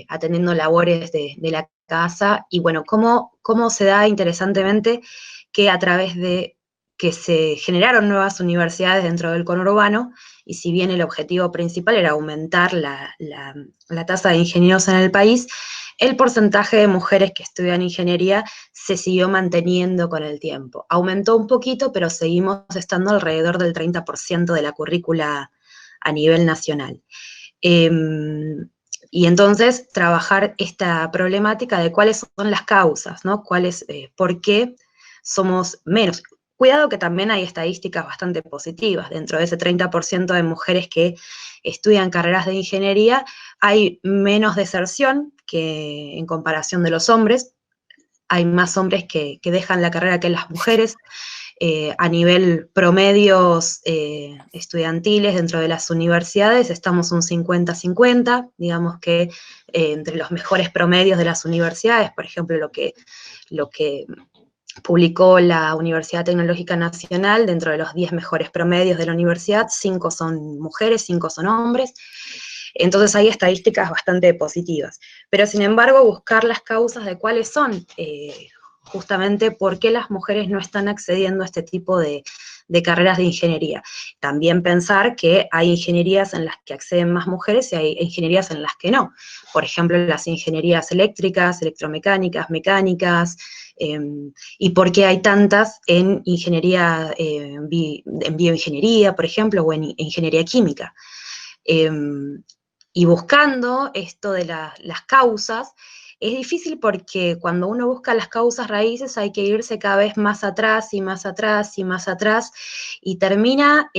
atendiendo labores de la casa. Y bueno, cómo se da interesantemente que a través de que se generaron nuevas universidades dentro del conurbano, y si bien el objetivo principal era aumentar la tasa de ingenieros en el país, el porcentaje de mujeres que estudian ingeniería se siguió manteniendo con el tiempo. Aumentó un poquito, pero seguimos estando alrededor del 30% de la currícula a nivel nacional. Y entonces trabajar esta problemática de cuáles son las causas, ¿no? ¿Por qué somos menos? Cuidado que también hay estadísticas bastante positivas. Dentro de ese 30% de mujeres que estudian carreras de ingeniería, hay menos deserción que en comparación de los hombres. Hay más hombres que dejan la carrera que las mujeres. A nivel promedios estudiantiles dentro de las universidades estamos un 50-50, digamos que entre los mejores promedios de las universidades, por ejemplo, lo que publicó la Universidad Tecnológica Nacional, dentro de los 10 mejores promedios de la universidad, 5 son mujeres, 5 son hombres. Entonces hay estadísticas bastante positivas. Pero sin embargo, buscar las causas de cuáles son justamente por qué las mujeres no están accediendo a este tipo de carreras de ingeniería. También pensar que hay ingenierías en las que acceden más mujeres y hay ingenierías en las que no. Por ejemplo, las ingenierías eléctricas, electromecánicas, mecánicas, y por qué hay tantas en ingeniería, en bioingeniería, por ejemplo, o en ingeniería química. Y buscando esto de las causas, es difícil porque cuando uno busca las causas raíces hay que irse cada vez más atrás y más atrás y más atrás, y termina,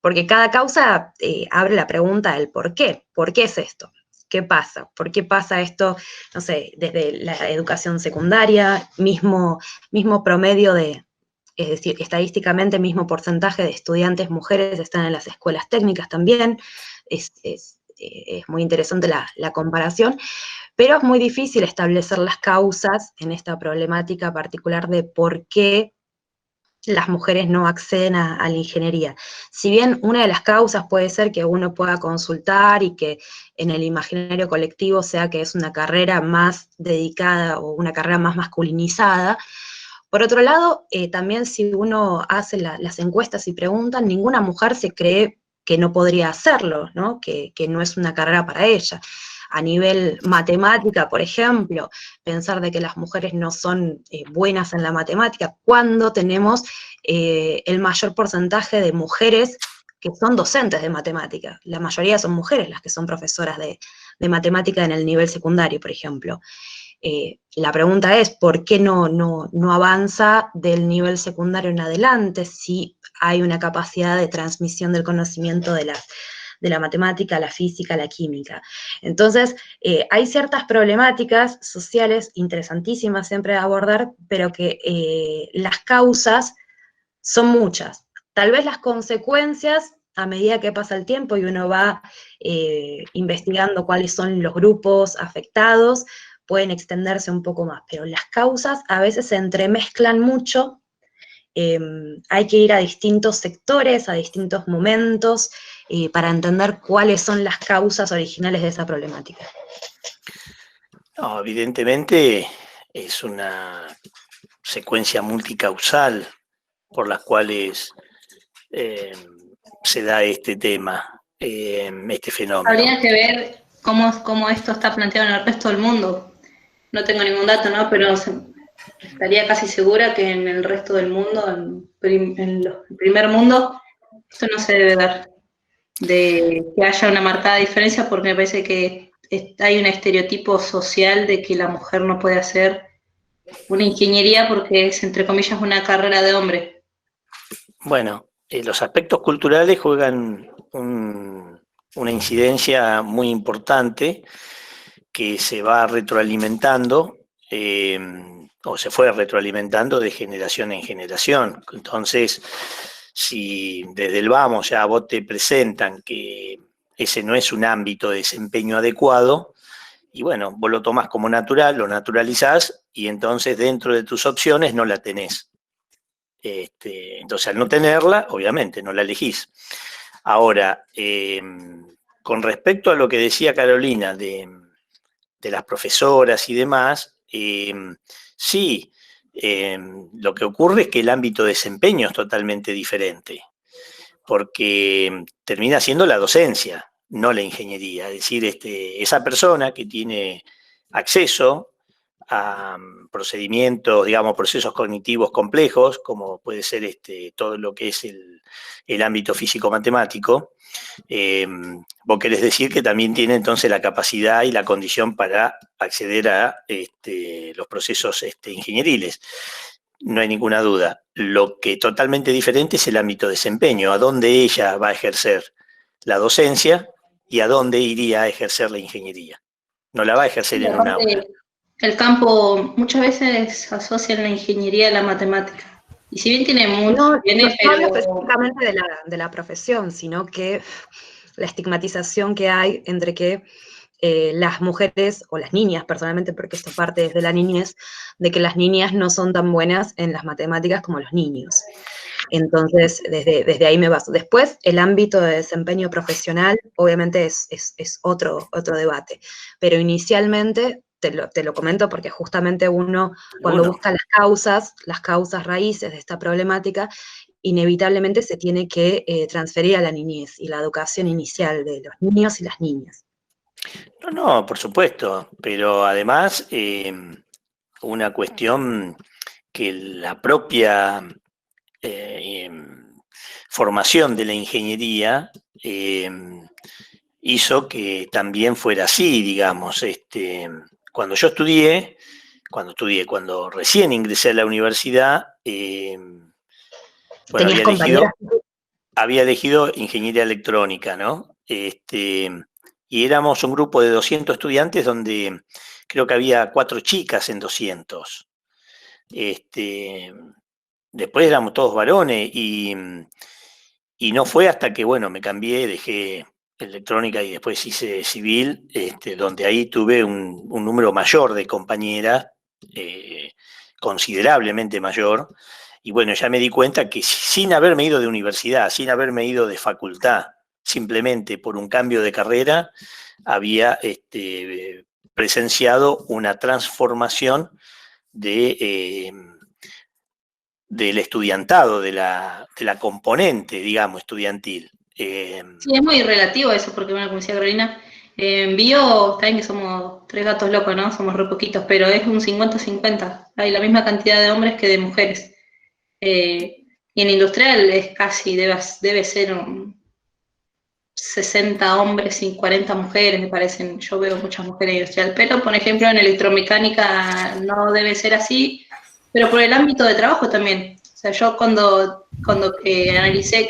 porque cada causa abre la pregunta del por qué es esto. ¿Qué pasa? ¿Por qué pasa esto? No sé, desde la educación secundaria, mismo promedio es decir, estadísticamente mismo porcentaje de estudiantes mujeres están en las escuelas técnicas también. Es muy interesante la comparación, pero es muy difícil establecer las causas en esta problemática particular de por qué las mujeres no acceden a la ingeniería. Si bien una de las causas puede ser que uno pueda consultar y que en el imaginario colectivo sea que es una carrera más dedicada o una carrera más masculinizada, por otro lado, también si uno hace las encuestas y preguntan, ninguna mujer se cree que no podría hacerlo, ¿no? Que no es una carrera para ella. A nivel matemática, por ejemplo, pensar de que las mujeres no son buenas en la matemática, cuando tenemos el mayor porcentaje de mujeres que son docentes de matemática. La mayoría son mujeres las que son profesoras de matemática en el nivel secundario, por ejemplo. La pregunta es, ¿por qué no avanza del nivel secundario en adelante si hay una capacidad de transmisión del conocimiento de la matemática, la física, la química? Entonces, hay ciertas problemáticas sociales interesantísimas siempre de abordar, pero que las causas son muchas. Tal vez las consecuencias, a medida que pasa el tiempo y uno va investigando cuáles son los grupos afectados, pueden extenderse un poco más, pero las causas a veces se entremezclan mucho. Hay que ir a distintos sectores, a distintos momentos, para entender cuáles son las causas originales de esa problemática. No, evidentemente es una secuencia multicausal por las cuales se da este tema, este fenómeno. Habría que ver cómo esto está planteado en el resto del mundo. No tengo ningún dato, ¿no? Pero estaría casi segura que en el resto del mundo, en el primer mundo, esto no se debe dar, de que haya una marcada diferencia, porque me parece que hay un estereotipo social de que la mujer no puede hacer una ingeniería porque es, entre comillas, una carrera de hombre. Bueno, los aspectos culturales juegan una incidencia muy importante que se va retroalimentando, o se fue retroalimentando de generación en generación. Entonces, si desde el vamos ya a vos te presentan que ese no es un ámbito de desempeño adecuado, y bueno, vos lo tomás como natural, lo naturalizás, y entonces dentro de tus opciones no la tenés. Entonces, al no tenerla, obviamente, no la elegís. Ahora, con respecto a lo que decía Carolina de las profesoras y demás, sí, lo que ocurre es que el ámbito de desempeño es totalmente diferente, porque termina siendo la docencia, no la ingeniería. Es decir, esa persona que tiene acceso a procedimientos, digamos, procesos cognitivos complejos, como puede ser todo lo que es el ámbito físico-matemático, vos querés decir que también tiene entonces la capacidad y la condición para acceder a los procesos ingenieriles. No hay ninguna duda. Lo que totalmente diferente es el ámbito de desempeño, a dónde ella va a ejercer la docencia y a dónde iría a ejercer la ingeniería. No la va a ejercer en un aula. El campo muchas veces asocia la ingeniería a la matemática. Y si bien tiene mucho... No hablo específicamente de la profesión, sino que la estigmatización que hay entre que las mujeres, o las niñas personalmente, porque esto parte desde la niñez, de que las niñas no son tan buenas en las matemáticas como los niños. Entonces, desde ahí me baso. Después, el ámbito de desempeño profesional, obviamente es otro debate, pero inicialmente, te lo comento porque justamente uno, cuando busca las causas raíces de esta problemática, inevitablemente se tiene que transferir a la niñez y la educación inicial de los niños y las niñas. No, por supuesto, pero además una cuestión que la propia formación de la ingeniería hizo que también fuera así, digamos. Cuando yo cuando recién ingresé a la universidad, bueno, había elegido ingeniería electrónica, ¿no? Y éramos un grupo de 200 estudiantes donde creo que había 4 chicas en 200. Después éramos todos varones y no fue hasta que, bueno, me cambié, dejé electrónica y después hice civil, donde ahí tuve un número mayor de compañeras, considerablemente mayor, y bueno, ya me di cuenta que sin haberme ido de universidad, sin haberme ido de facultad, simplemente por un cambio de carrera, había presenciado una transformación del estudiantado, de la componente, digamos, estudiantil. Sí, es muy relativo eso, porque bueno, como decía Carolina, en bio, está bien que somos 3 gatos locos, ¿no? Somos re poquitos, pero es un 50-50. Hay la misma cantidad de hombres que de mujeres. Y en industrial es casi, debe ser un 60 hombres y 40 mujeres, me parecen. Yo veo muchas mujeres en industrial, pero por ejemplo en electromecánica no debe ser así, pero por el ámbito de trabajo también. O sea, yo cuando analicé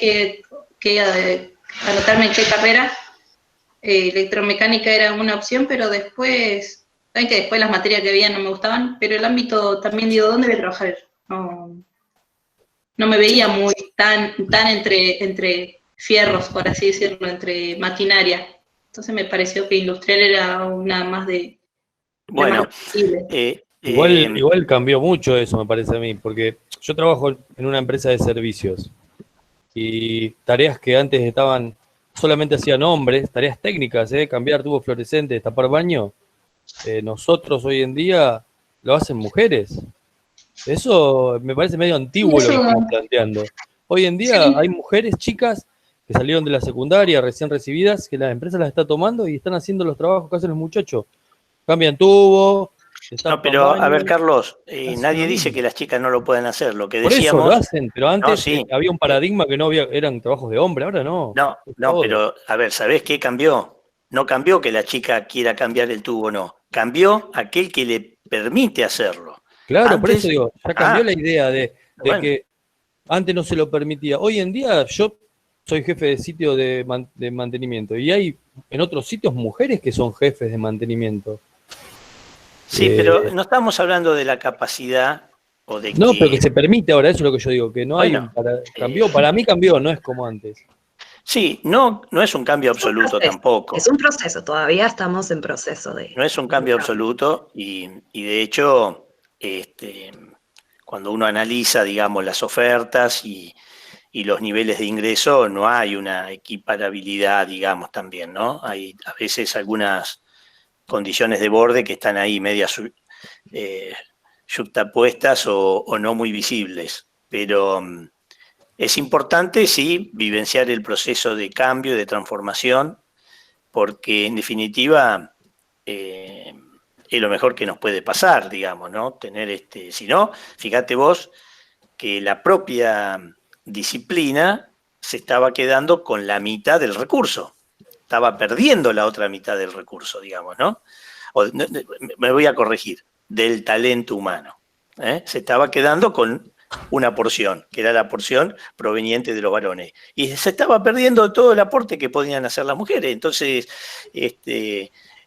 anotarme en qué carrera, electromecánica era una opción, pero después, saben que después las materias que había no me gustaban, pero el ámbito también digo, ¿dónde voy a trabajar? No me veía muy tan entre fierros, por así decirlo, entre maquinaria. Entonces me pareció que industrial era una más de... Bueno, igual cambió mucho eso, me parece a mí, porque yo trabajo en una empresa de servicios y tareas que antes estaban, solamente hacían hombres, tareas técnicas, cambiar tubos fluorescentes, tapar baño, nosotros hoy en día lo hacen mujeres. Eso me parece medio antiguo lo que estamos planteando. Hoy en día hay mujeres chicas que salieron de la secundaria, recién recibidas, que la empresa las está tomando y están haciendo los trabajos que hacen los muchachos. Cambian tubo. No, pero a ver, Carlos, nadie dice que las chicas no lo pueden hacer. Lo que decíamos. Por eso lo hacen, pero antes no, sí, había un paradigma que no había, eran trabajos de hombre, ahora no. No, pero a ver, ¿sabés qué cambió? No cambió que la chica quiera cambiar el tubo, no. Cambió aquel que le permite hacerlo. Claro, Antes, por eso digo, ya cambió la idea de bueno, que antes no se lo permitía. Hoy en día yo soy jefe de sitio de mantenimiento y hay en otros sitios mujeres que son jefes de mantenimiento. Sí, pero no estamos hablando de la capacidad o de no, que... pero que se permite ahora, eso es lo que yo digo, que no hay cambió, para mí cambió, no es como antes. Sí, no es un cambio absoluto tampoco. Es un proceso, todavía estamos en proceso de... No es un cambio absoluto y de hecho, cuando uno analiza, digamos, las ofertas y los niveles de ingreso, no hay una equiparabilidad, digamos, también, ¿no? Hay a veces algunas condiciones de borde que están ahí medias yuxtapuestas o no muy visibles, pero es importante, sí, vivenciar el proceso de cambio, de transformación, porque en definitiva es lo mejor que nos puede pasar, digamos, ¿no? Tener si no, fíjate vos que la propia disciplina se estaba quedando con la mitad del recurso, estaba perdiendo la otra mitad del recurso, digamos, ¿no? Me voy a corregir, del talento humano. Se estaba quedando con una porción, que era la porción proveniente de los varones. Y se estaba perdiendo todo el aporte que podían hacer las mujeres. Entonces,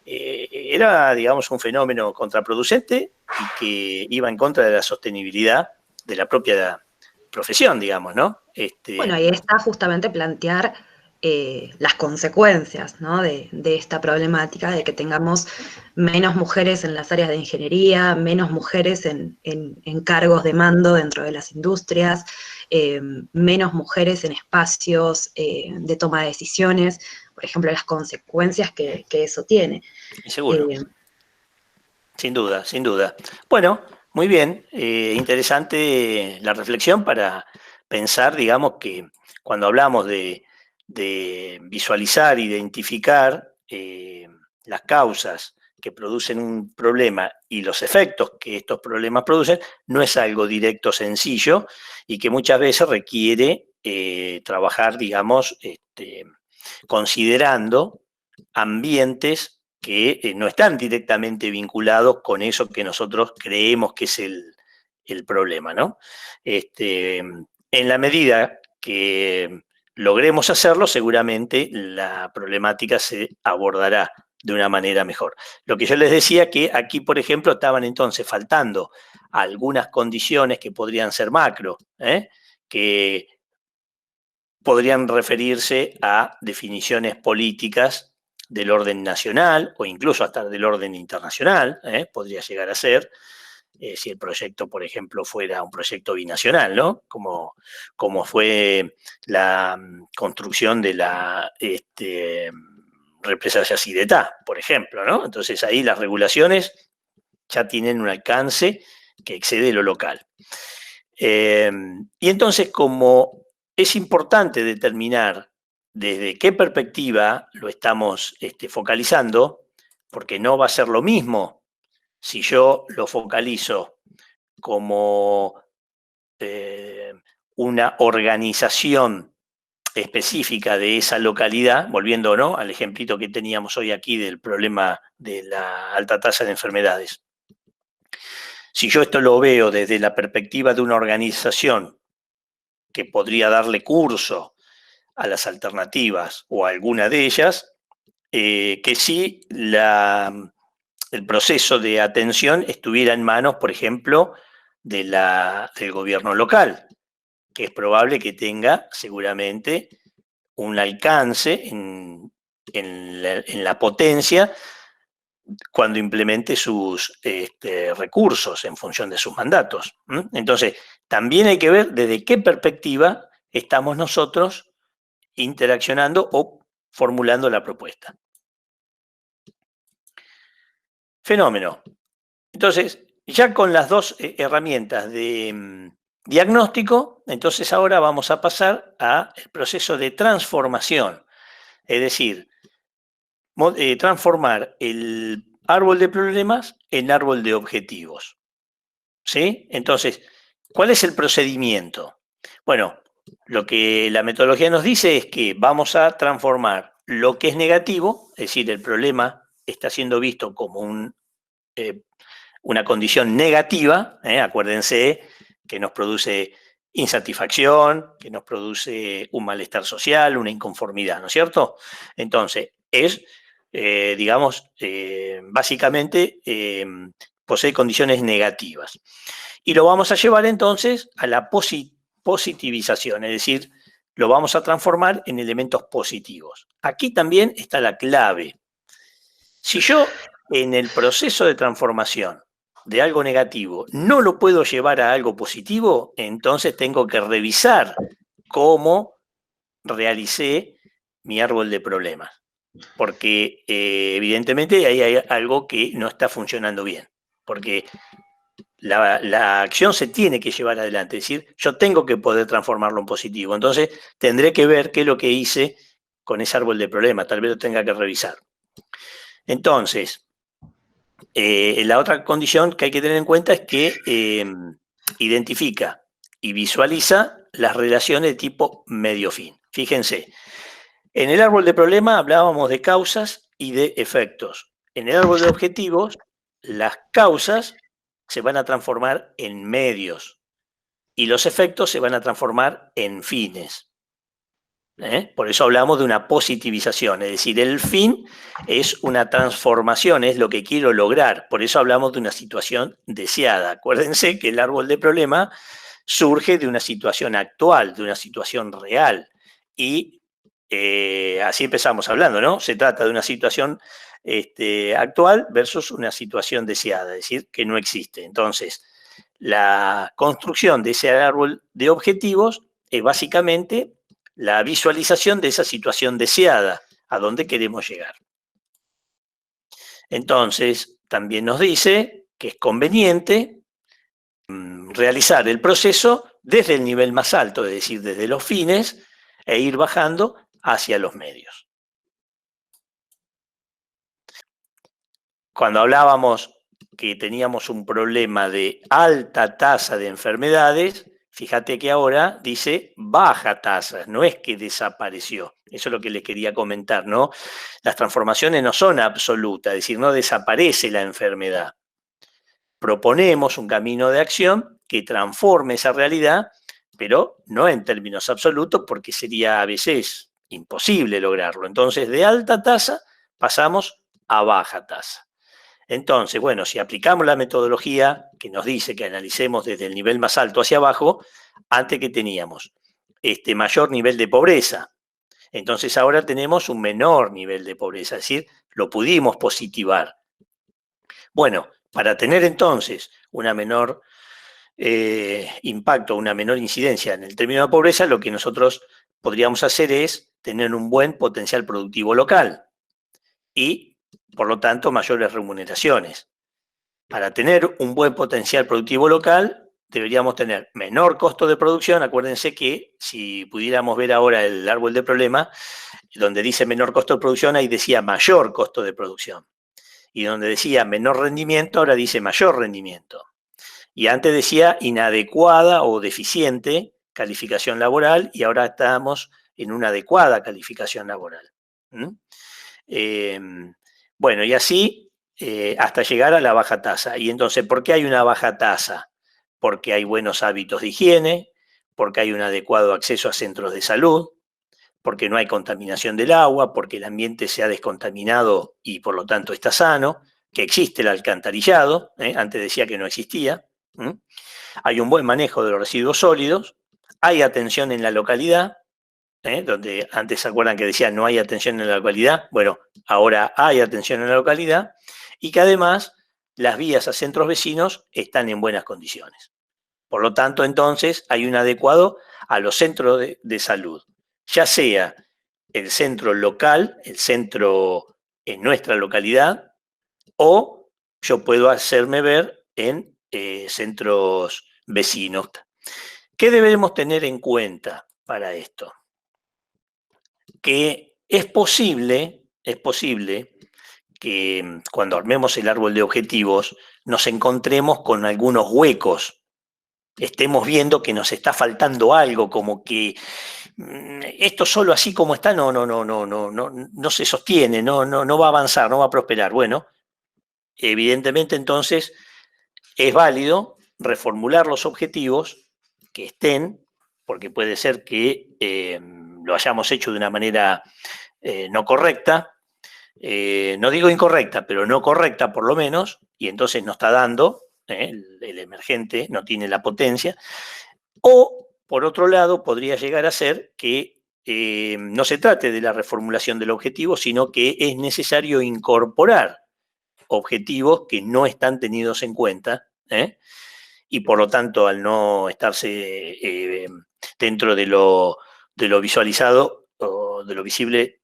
era, digamos, un fenómeno contraproducente y que iba en contra de la sostenibilidad de la propia profesión, digamos, ¿no? Bueno, ahí está justamente plantear las consecuencias, ¿no? de esta problemática, de que tengamos menos mujeres en las áreas de ingeniería, menos mujeres en cargos de mando dentro de las industrias, menos mujeres en espacios de toma de decisiones, por ejemplo, las consecuencias que eso tiene. Seguro. Sin duda, sin duda. Bueno, muy bien, interesante la reflexión para pensar, digamos, que cuando hablamos de visualizar, identificar las causas que producen un problema y los efectos que estos problemas producen, no es algo directo, sencillo, y que muchas veces requiere trabajar, digamos, considerando ambientes que no están directamente vinculados con eso que nosotros creemos que es el problema, ¿no? En la medida que logremos hacerlo, seguramente la problemática se abordará de una manera mejor. Lo que yo les decía que aquí, por ejemplo, estaban entonces faltando algunas condiciones que podrían ser macro, que podrían referirse a definiciones políticas del orden nacional o incluso hasta del orden internacional, podría llegar a ser, si el proyecto, por ejemplo, fuera un proyecto binacional, ¿no? Como fue la construcción de la represa Yacyretá, por ejemplo, ¿no? Entonces ahí las regulaciones ya tienen un alcance que excede lo local. Y entonces, como es importante determinar desde qué perspectiva lo estamos focalizando, porque no va a ser lo mismo si yo lo focalizo como una organización específica de esa localidad, volviendo, ¿no?, al ejemplito que teníamos hoy aquí del problema de la alta tasa de enfermedades. Si yo esto lo veo desde la perspectiva de una organización que podría darle curso a las alternativas o a alguna de ellas, que sí el proceso de atención estuviera en manos, por ejemplo, del gobierno local, que es probable que tenga seguramente un alcance en la potencia cuando implemente sus recursos en función de sus mandatos. Entonces, también hay que ver desde qué perspectiva estamos nosotros interaccionando o formulando la propuesta. Fenómeno. Entonces, ya con las dos herramientas de diagnóstico, entonces ahora vamos a pasar al proceso de transformación, es decir, transformar el árbol de problemas en árbol de objetivos. ¿Sí? Entonces, ¿cuál es el procedimiento? Bueno, lo que la metodología nos dice es que vamos a transformar lo que es negativo, es decir, el problema está siendo visto como una condición negativa, acuérdense que nos produce insatisfacción, que nos produce un malestar social, una inconformidad, ¿no es cierto? Entonces, es, básicamente posee condiciones negativas. Y lo vamos a llevar entonces a la positivización, es decir, lo vamos a transformar en elementos positivos. Aquí también está la clave. Si yo en el proceso de transformación de algo negativo no lo puedo llevar a algo positivo, entonces tengo que revisar cómo realicé mi árbol de problemas. Porque evidentemente ahí hay algo que no está funcionando bien. Porque la acción se tiene que llevar adelante. Es decir, yo tengo que poder transformarlo en positivo. Entonces tendré que ver qué es lo que hice con ese árbol de problemas. Tal vez lo tenga que revisar. Entonces, la otra condición que hay que tener en cuenta es que identifica y visualiza las relaciones de tipo medio-fin. Fíjense, en el árbol de problema hablábamos de causas y de efectos. En el árbol de objetivos, las causas se van a transformar en medios y los efectos se van a transformar en fines. Por eso hablamos de una positivización, es decir, el fin es una transformación, es lo que quiero lograr. Por eso hablamos de una situación deseada. Acuérdense que el árbol de problema surge de una situación actual, de una situación real. Y así empezamos hablando, ¿no? Se trata de una situación actual versus una situación deseada, es decir, que no existe. Entonces, la construcción de ese árbol de objetivos es básicamente la visualización de esa situación deseada, a dónde queremos llegar. Entonces, también nos dice que es conveniente realizar el proceso desde el nivel más alto, es decir, desde los fines, e ir bajando hacia los medios. Cuando hablábamos que teníamos un problema de alta tasa de enfermedades, fíjate que ahora dice baja tasa, no es que desapareció. Eso es lo que les quería comentar, ¿no? Las transformaciones no son absolutas, es decir, no desaparece la enfermedad. Proponemos un camino de acción que transforme esa realidad, pero no en términos absolutos, porque sería a veces imposible lograrlo. Entonces, de alta tasa pasamos a baja tasa. Entonces, bueno, si aplicamos la metodología que nos dice que analicemos desde el nivel más alto hacia abajo, antes que teníamos mayor nivel de pobreza, entonces ahora tenemos un menor nivel de pobreza, es decir, lo pudimos positivar. Bueno, para tener entonces una menor impacto, una menor incidencia en el término de pobreza, lo que nosotros podríamos hacer es tener un buen potencial productivo local y, por lo tanto, mayores remuneraciones. Para tener un buen potencial productivo local, deberíamos tener menor costo de producción. Acuérdense que si pudiéramos ver ahora el árbol de problema, donde dice menor costo de producción, ahí decía mayor costo de producción. Y donde decía menor rendimiento, ahora dice mayor rendimiento. Y antes decía inadecuada o deficiente calificación laboral, y ahora estamos en una adecuada calificación laboral. Bueno, y así hasta llegar a la baja tasa. Y entonces, ¿por qué hay una baja tasa? Porque hay buenos hábitos de higiene, porque hay un adecuado acceso a centros de salud, porque no hay contaminación del agua, porque el ambiente se ha descontaminado y por lo tanto está sano, que existe el alcantarillado, antes decía que no existía, hay un buen manejo de los residuos sólidos, hay atención en la localidad, donde antes se acuerdan que decía no hay atención en la localidad, bueno, ahora hay atención en la localidad, y que además las vías a centros vecinos están en buenas condiciones. Por lo tanto, entonces, hay un adecuado a los centros de salud, ya sea el centro local, el centro en nuestra localidad, o yo puedo hacerme ver en centros vecinos. ¿Qué debemos tener en cuenta para esto? Que es posible que cuando armemos el árbol de objetivos nos encontremos con algunos huecos, estemos viendo que nos está faltando algo, como que esto solo así como está no se sostiene, no va a avanzar, no va a prosperar. Bueno, evidentemente entonces es válido reformular los objetivos que estén, porque puede ser que lo hayamos hecho de una manera no correcta, no digo incorrecta, pero no correcta por lo menos, y entonces no está dando, el emergente no tiene la potencia, o por otro lado podría llegar a ser que no se trate de la reformulación del objetivo, sino que es necesario incorporar objetivos que no están tenidos en cuenta, y por lo tanto al no estarse dentro de lo visualizado o de lo visible,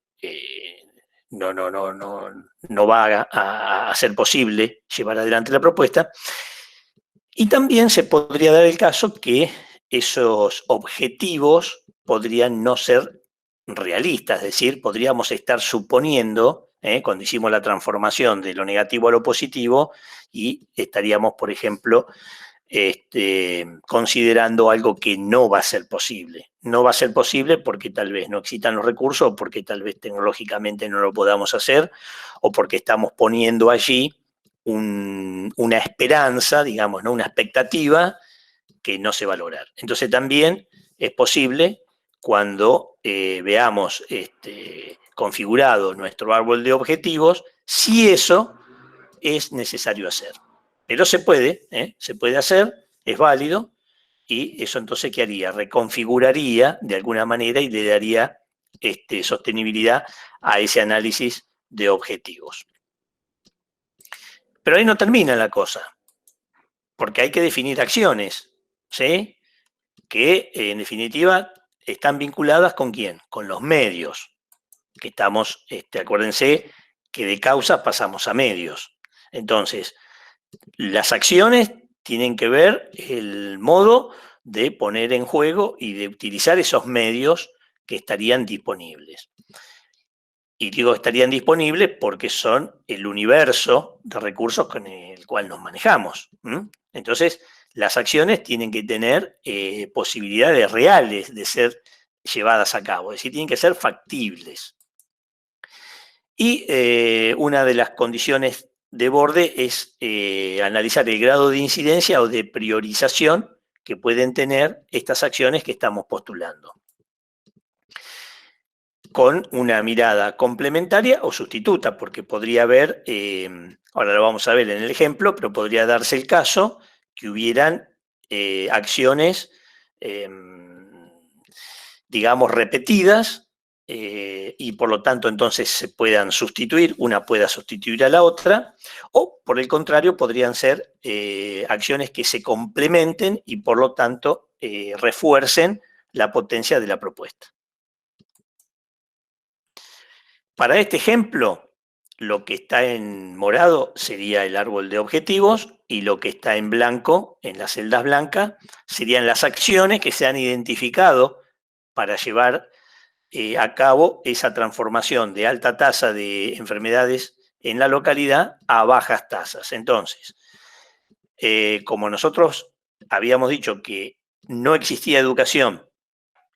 no va a ser posible llevar adelante la propuesta. Y también se podría dar el caso que esos objetivos podrían no ser realistas, es decir, podríamos estar suponiendo, cuando hicimos la transformación de lo negativo a lo positivo, y estaríamos, por ejemplo, considerando algo que no va a ser posible. No va a ser posible porque tal vez no existan los recursos, o porque tal vez tecnológicamente no lo podamos hacer, o porque estamos poniendo allí una esperanza, digamos, ¿no? Una expectativa que no se va a lograr. Entonces también es posible, cuando veamos configurado nuestro árbol de objetivos, si eso es necesario hacer. Pero se puede hacer, es válido, y eso entonces ¿qué haría? Reconfiguraría de alguna manera y le daría sostenibilidad a ese análisis de objetivos. Pero ahí no termina la cosa, porque hay que definir acciones, ¿sí? Que en definitiva están vinculadas ¿con quién? Con los medios, que estamos, acuérdense que de causas pasamos a medios. Entonces, las acciones tienen que ver el modo de poner en juego y de utilizar esos medios que estarían disponibles. Y digo estarían disponibles porque son el universo de recursos con el cual nos manejamos. Entonces, las acciones tienen que tener posibilidades reales de ser llevadas a cabo, es decir, tienen que ser factibles. Y una de las condiciones de borde es analizar el grado de incidencia o de priorización que pueden tener estas acciones que estamos postulando, con una mirada complementaria o sustituta, porque podría haber, ahora lo vamos a ver en el ejemplo, pero podría darse el caso que hubieran acciones, digamos, repetidas, y por lo tanto entonces se puedan sustituir, una pueda sustituir a la otra, o por el contrario podrían ser acciones que se complementen y por lo tanto refuercen la potencia de la propuesta. Para este ejemplo, lo que está en morado sería el árbol de objetivos y lo que está en blanco, en las celdas blancas, serían las acciones que se han identificado para llevar a cabo esa transformación de alta tasa de enfermedades en la localidad a bajas tasas. Entonces, como nosotros habíamos dicho que no existía educación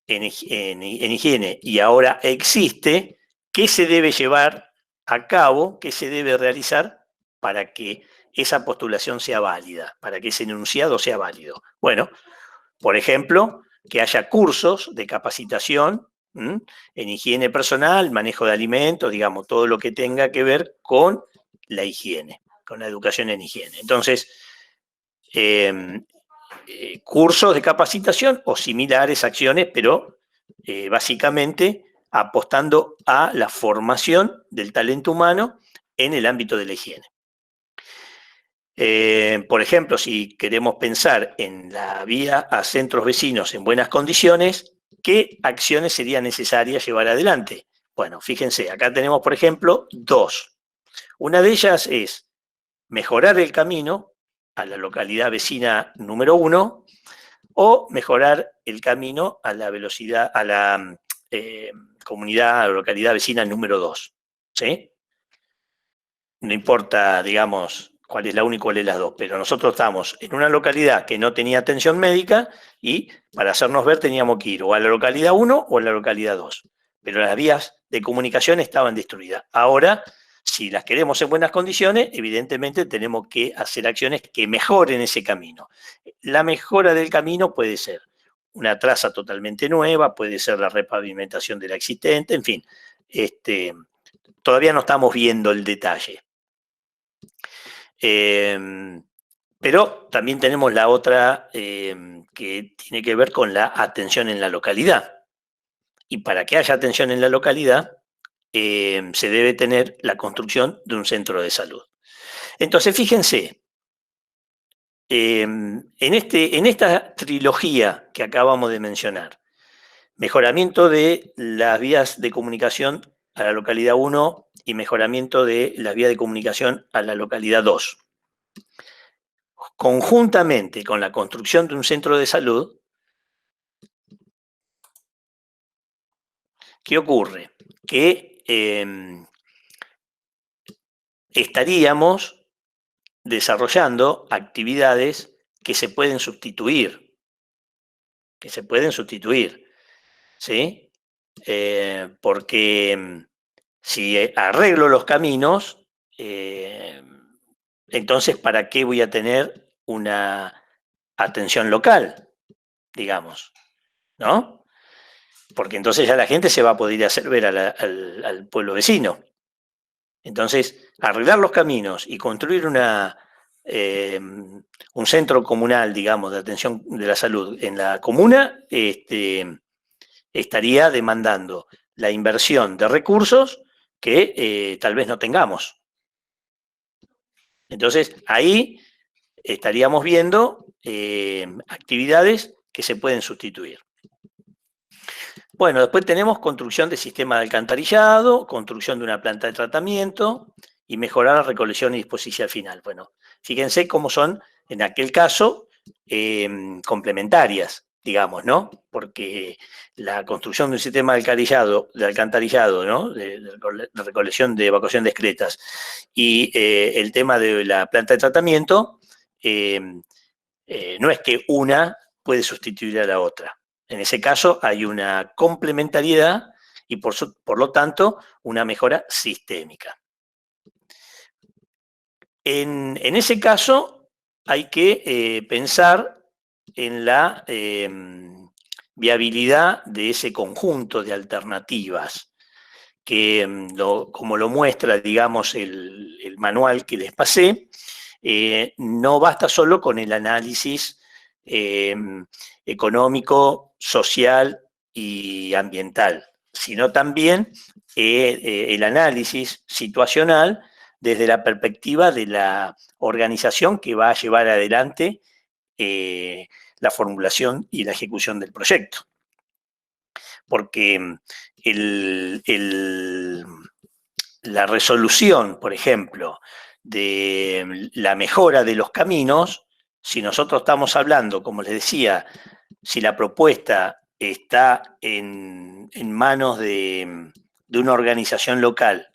en higiene y ahora existe, ¿qué se debe llevar a cabo, qué se debe realizar para que esa postulación sea válida, para que ese enunciado sea válido? Bueno, por ejemplo, que haya cursos de capacitación en higiene personal, manejo de alimentos, digamos, todo lo que tenga que ver con la higiene, con la educación en higiene. Entonces, cursos de capacitación o similares acciones, pero básicamente apostando a la formación del talento humano en el ámbito de la higiene. Por ejemplo, si queremos pensar en la vía a centros vecinos en buenas condiciones, ¿qué acciones sería necesaria llevar adelante? Bueno, fíjense, acá tenemos, por ejemplo, dos. Una de ellas es mejorar el camino a la localidad vecina número 1 o mejorar el camino a la velocidad, a la comunidad, a la localidad vecina número 2. ¿Sí? No importa, digamos, cuál es la una y cuál es la dos, pero nosotros estamos en una localidad que no tenía atención médica y para hacernos ver teníamos que ir o a la localidad 1 o a la localidad 2. Pero las vías de comunicación estaban destruidas. Ahora, si las queremos en buenas condiciones, evidentemente tenemos que hacer acciones que mejoren ese camino. La mejora del camino puede ser una traza totalmente nueva, puede ser la repavimentación de la existente, en fin, todavía no estamos viendo el detalle. Pero también tenemos la otra que tiene que ver con la atención en la localidad. Y para que haya atención en la localidad, se debe tener la construcción de un centro de salud. Entonces, fíjense, en esta trilogía que acabamos de mencionar, mejoramiento de las vías de comunicación a la localidad 1 y mejoramiento de las vías de comunicación a la localidad 2. Conjuntamente con la construcción de un centro de salud, ¿qué ocurre? Que estaríamos desarrollando actividades que se pueden sustituir, ¿sí? Porque si arreglo los caminos, entonces, ¿para qué voy a tener una atención local, digamos? ¿No? Porque entonces ya la gente se va a poder hacer ver al pueblo vecino. Entonces, arreglar los caminos y construir un centro comunal, digamos, de atención de la salud en la comuna, estaría demandando la inversión de recursos que tal vez no tengamos. Entonces, ahí estaríamos viendo actividades que se pueden sustituir. Bueno, después tenemos construcción de sistema de alcantarillado, construcción de una planta de tratamiento y mejorar la recolección y disposición final. Bueno, fíjense cómo son, en aquel caso, complementarias, digamos, ¿no? Porque la construcción de un sistema de alcantarillado, ¿no? De recolección de evacuación de excretas y el tema de la planta de tratamiento, no es que una puede sustituir a la otra. En ese caso hay una complementariedad y por lo tanto una mejora sistémica. En ese caso hay que pensar en la viabilidad de ese conjunto de alternativas que, como lo muestra, digamos, el manual que les pasé, no basta solo con el análisis económico, social y ambiental, sino también el análisis situacional desde la perspectiva de la organización que va a llevar adelante la formulación y la ejecución del proyecto. Porque la resolución, por ejemplo, de la mejora de los caminos, si nosotros estamos hablando, como les decía, si la propuesta está en manos de una organización local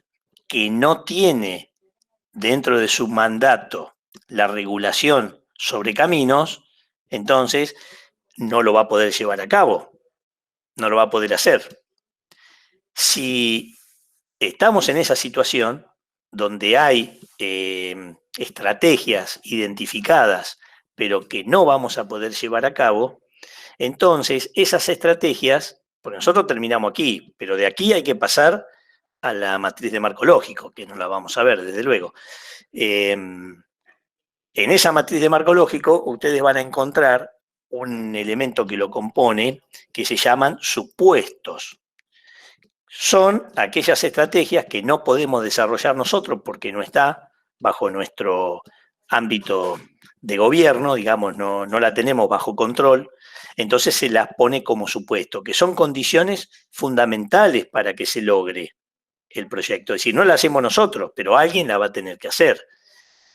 que no tiene dentro de su mandato la regulación sobre caminos, entonces no lo va a poder llevar a cabo, no lo va a poder hacer. Si estamos en esa situación donde hay estrategias identificadas, pero que no vamos a poder llevar a cabo, entonces esas estrategias, porque nosotros terminamos aquí, pero de aquí hay que pasar a la matriz de marco lógico, que no la vamos a ver, desde luego. En esa matriz de marco lógico, ustedes van a encontrar un elemento que lo compone, que se llaman supuestos. Son aquellas estrategias que no podemos desarrollar nosotros porque no está bajo nuestro ámbito de gobierno, digamos, no la tenemos bajo control, entonces se las pone como supuesto, que son condiciones fundamentales para que se logre el proyecto. Es decir, no la hacemos nosotros, pero alguien la va a tener que hacer.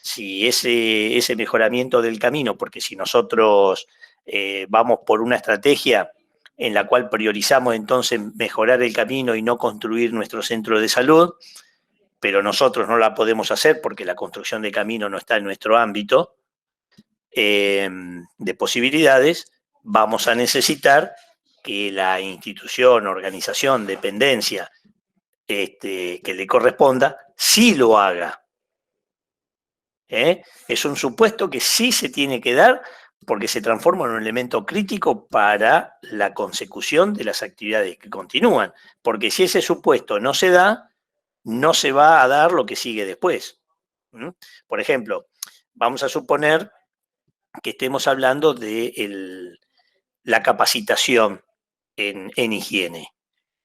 Si ese mejoramiento del camino, porque si nosotros vamos por una estrategia en la cual priorizamos entonces mejorar el camino y no construir nuestro centro de salud, pero nosotros no la podemos hacer porque la construcción de camino no está en nuestro ámbito de posibilidades, vamos a necesitar que la institución, organización, dependencia que le corresponda, sí lo haga. Es un supuesto que sí se tiene que dar porque se transforma en un elemento crítico para la consecución de las actividades que continúan. Porque si ese supuesto no se da, no se va a dar lo que sigue después. Por ejemplo, vamos a suponer que estemos hablando de la capacitación en higiene.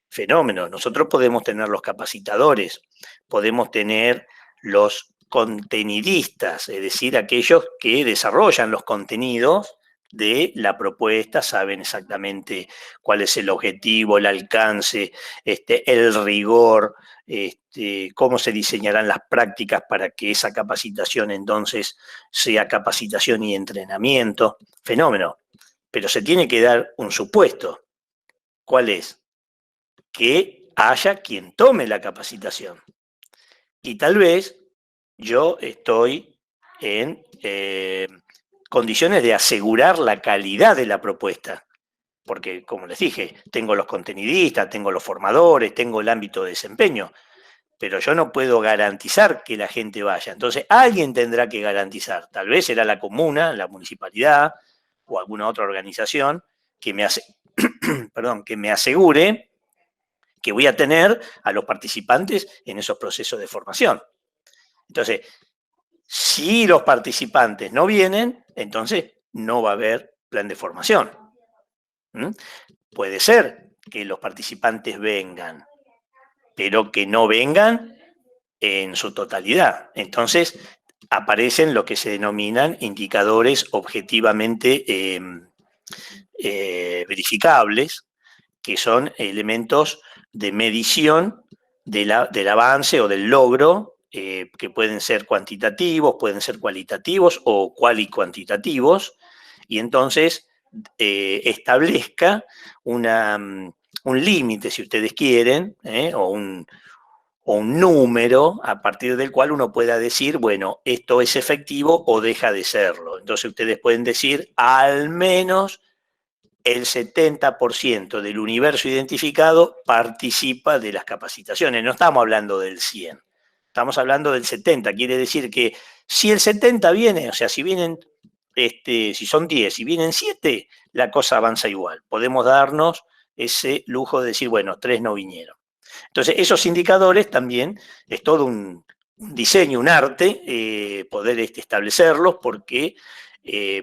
Fenómeno. Nosotros podemos tener los capacitadores, podemos tener los contenidistas, es decir, aquellos que desarrollan los contenidos de la propuesta, saben exactamente cuál es el objetivo, el alcance, el rigor, cómo se diseñarán las prácticas para que esa capacitación entonces sea capacitación y entrenamiento. Fenómeno. Pero se tiene que dar un supuesto. ¿Cuál es? Que haya quien tome la capacitación. Y tal vez yo estoy en condiciones de asegurar la calidad de la propuesta. Porque, como les dije, tengo los contenidistas, tengo los formadores, tengo el ámbito de desempeño, pero yo no puedo garantizar que la gente vaya. Entonces, alguien tendrá que garantizar. Tal vez será la comuna, la municipalidad o alguna otra organización que me asegure que voy a tener a los participantes en esos procesos de formación. Entonces, si los participantes no vienen, entonces no va a haber plan de formación. Puede ser que los participantes vengan, pero que no vengan en su totalidad. Entonces, aparecen lo que se denominan indicadores objetivamente verificables, que son elementos de medición del avance o del logro, que pueden ser cuantitativos, pueden ser cualitativos o cualitativos, y entonces establezca un límite, si ustedes quieren, o un número a partir del cual uno pueda decir, bueno, esto es efectivo o deja de serlo. Entonces ustedes pueden decir, al menos el 70% del universo identificado participa de las capacitaciones. No estamos hablando del 100, estamos hablando del 70. Quiere decir que si el 70 viene, o sea, si vienen, si son 10 y vienen 7, la cosa avanza igual. Podemos darnos ese lujo de decir, bueno, 3 no vinieron. Entonces, esos indicadores también es todo un diseño, un arte, poder establecerlos, porque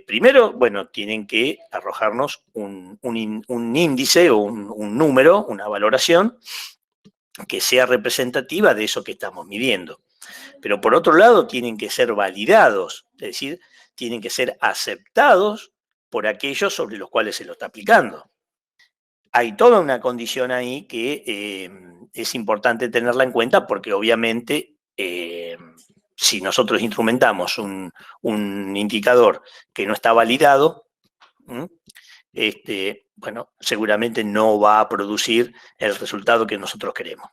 primero, bueno, tienen que arrojarnos un índice o un número, una valoración que sea representativa de eso que estamos midiendo. Pero por otro lado, tienen que ser validados, es decir, tienen que ser aceptados por aquellos sobre los cuales se lo está aplicando. Hay toda una condición ahí que es importante tenerla en cuenta porque obviamente si nosotros instrumentamos un indicador que no está validado, bueno, seguramente no va a producir el resultado que nosotros queremos.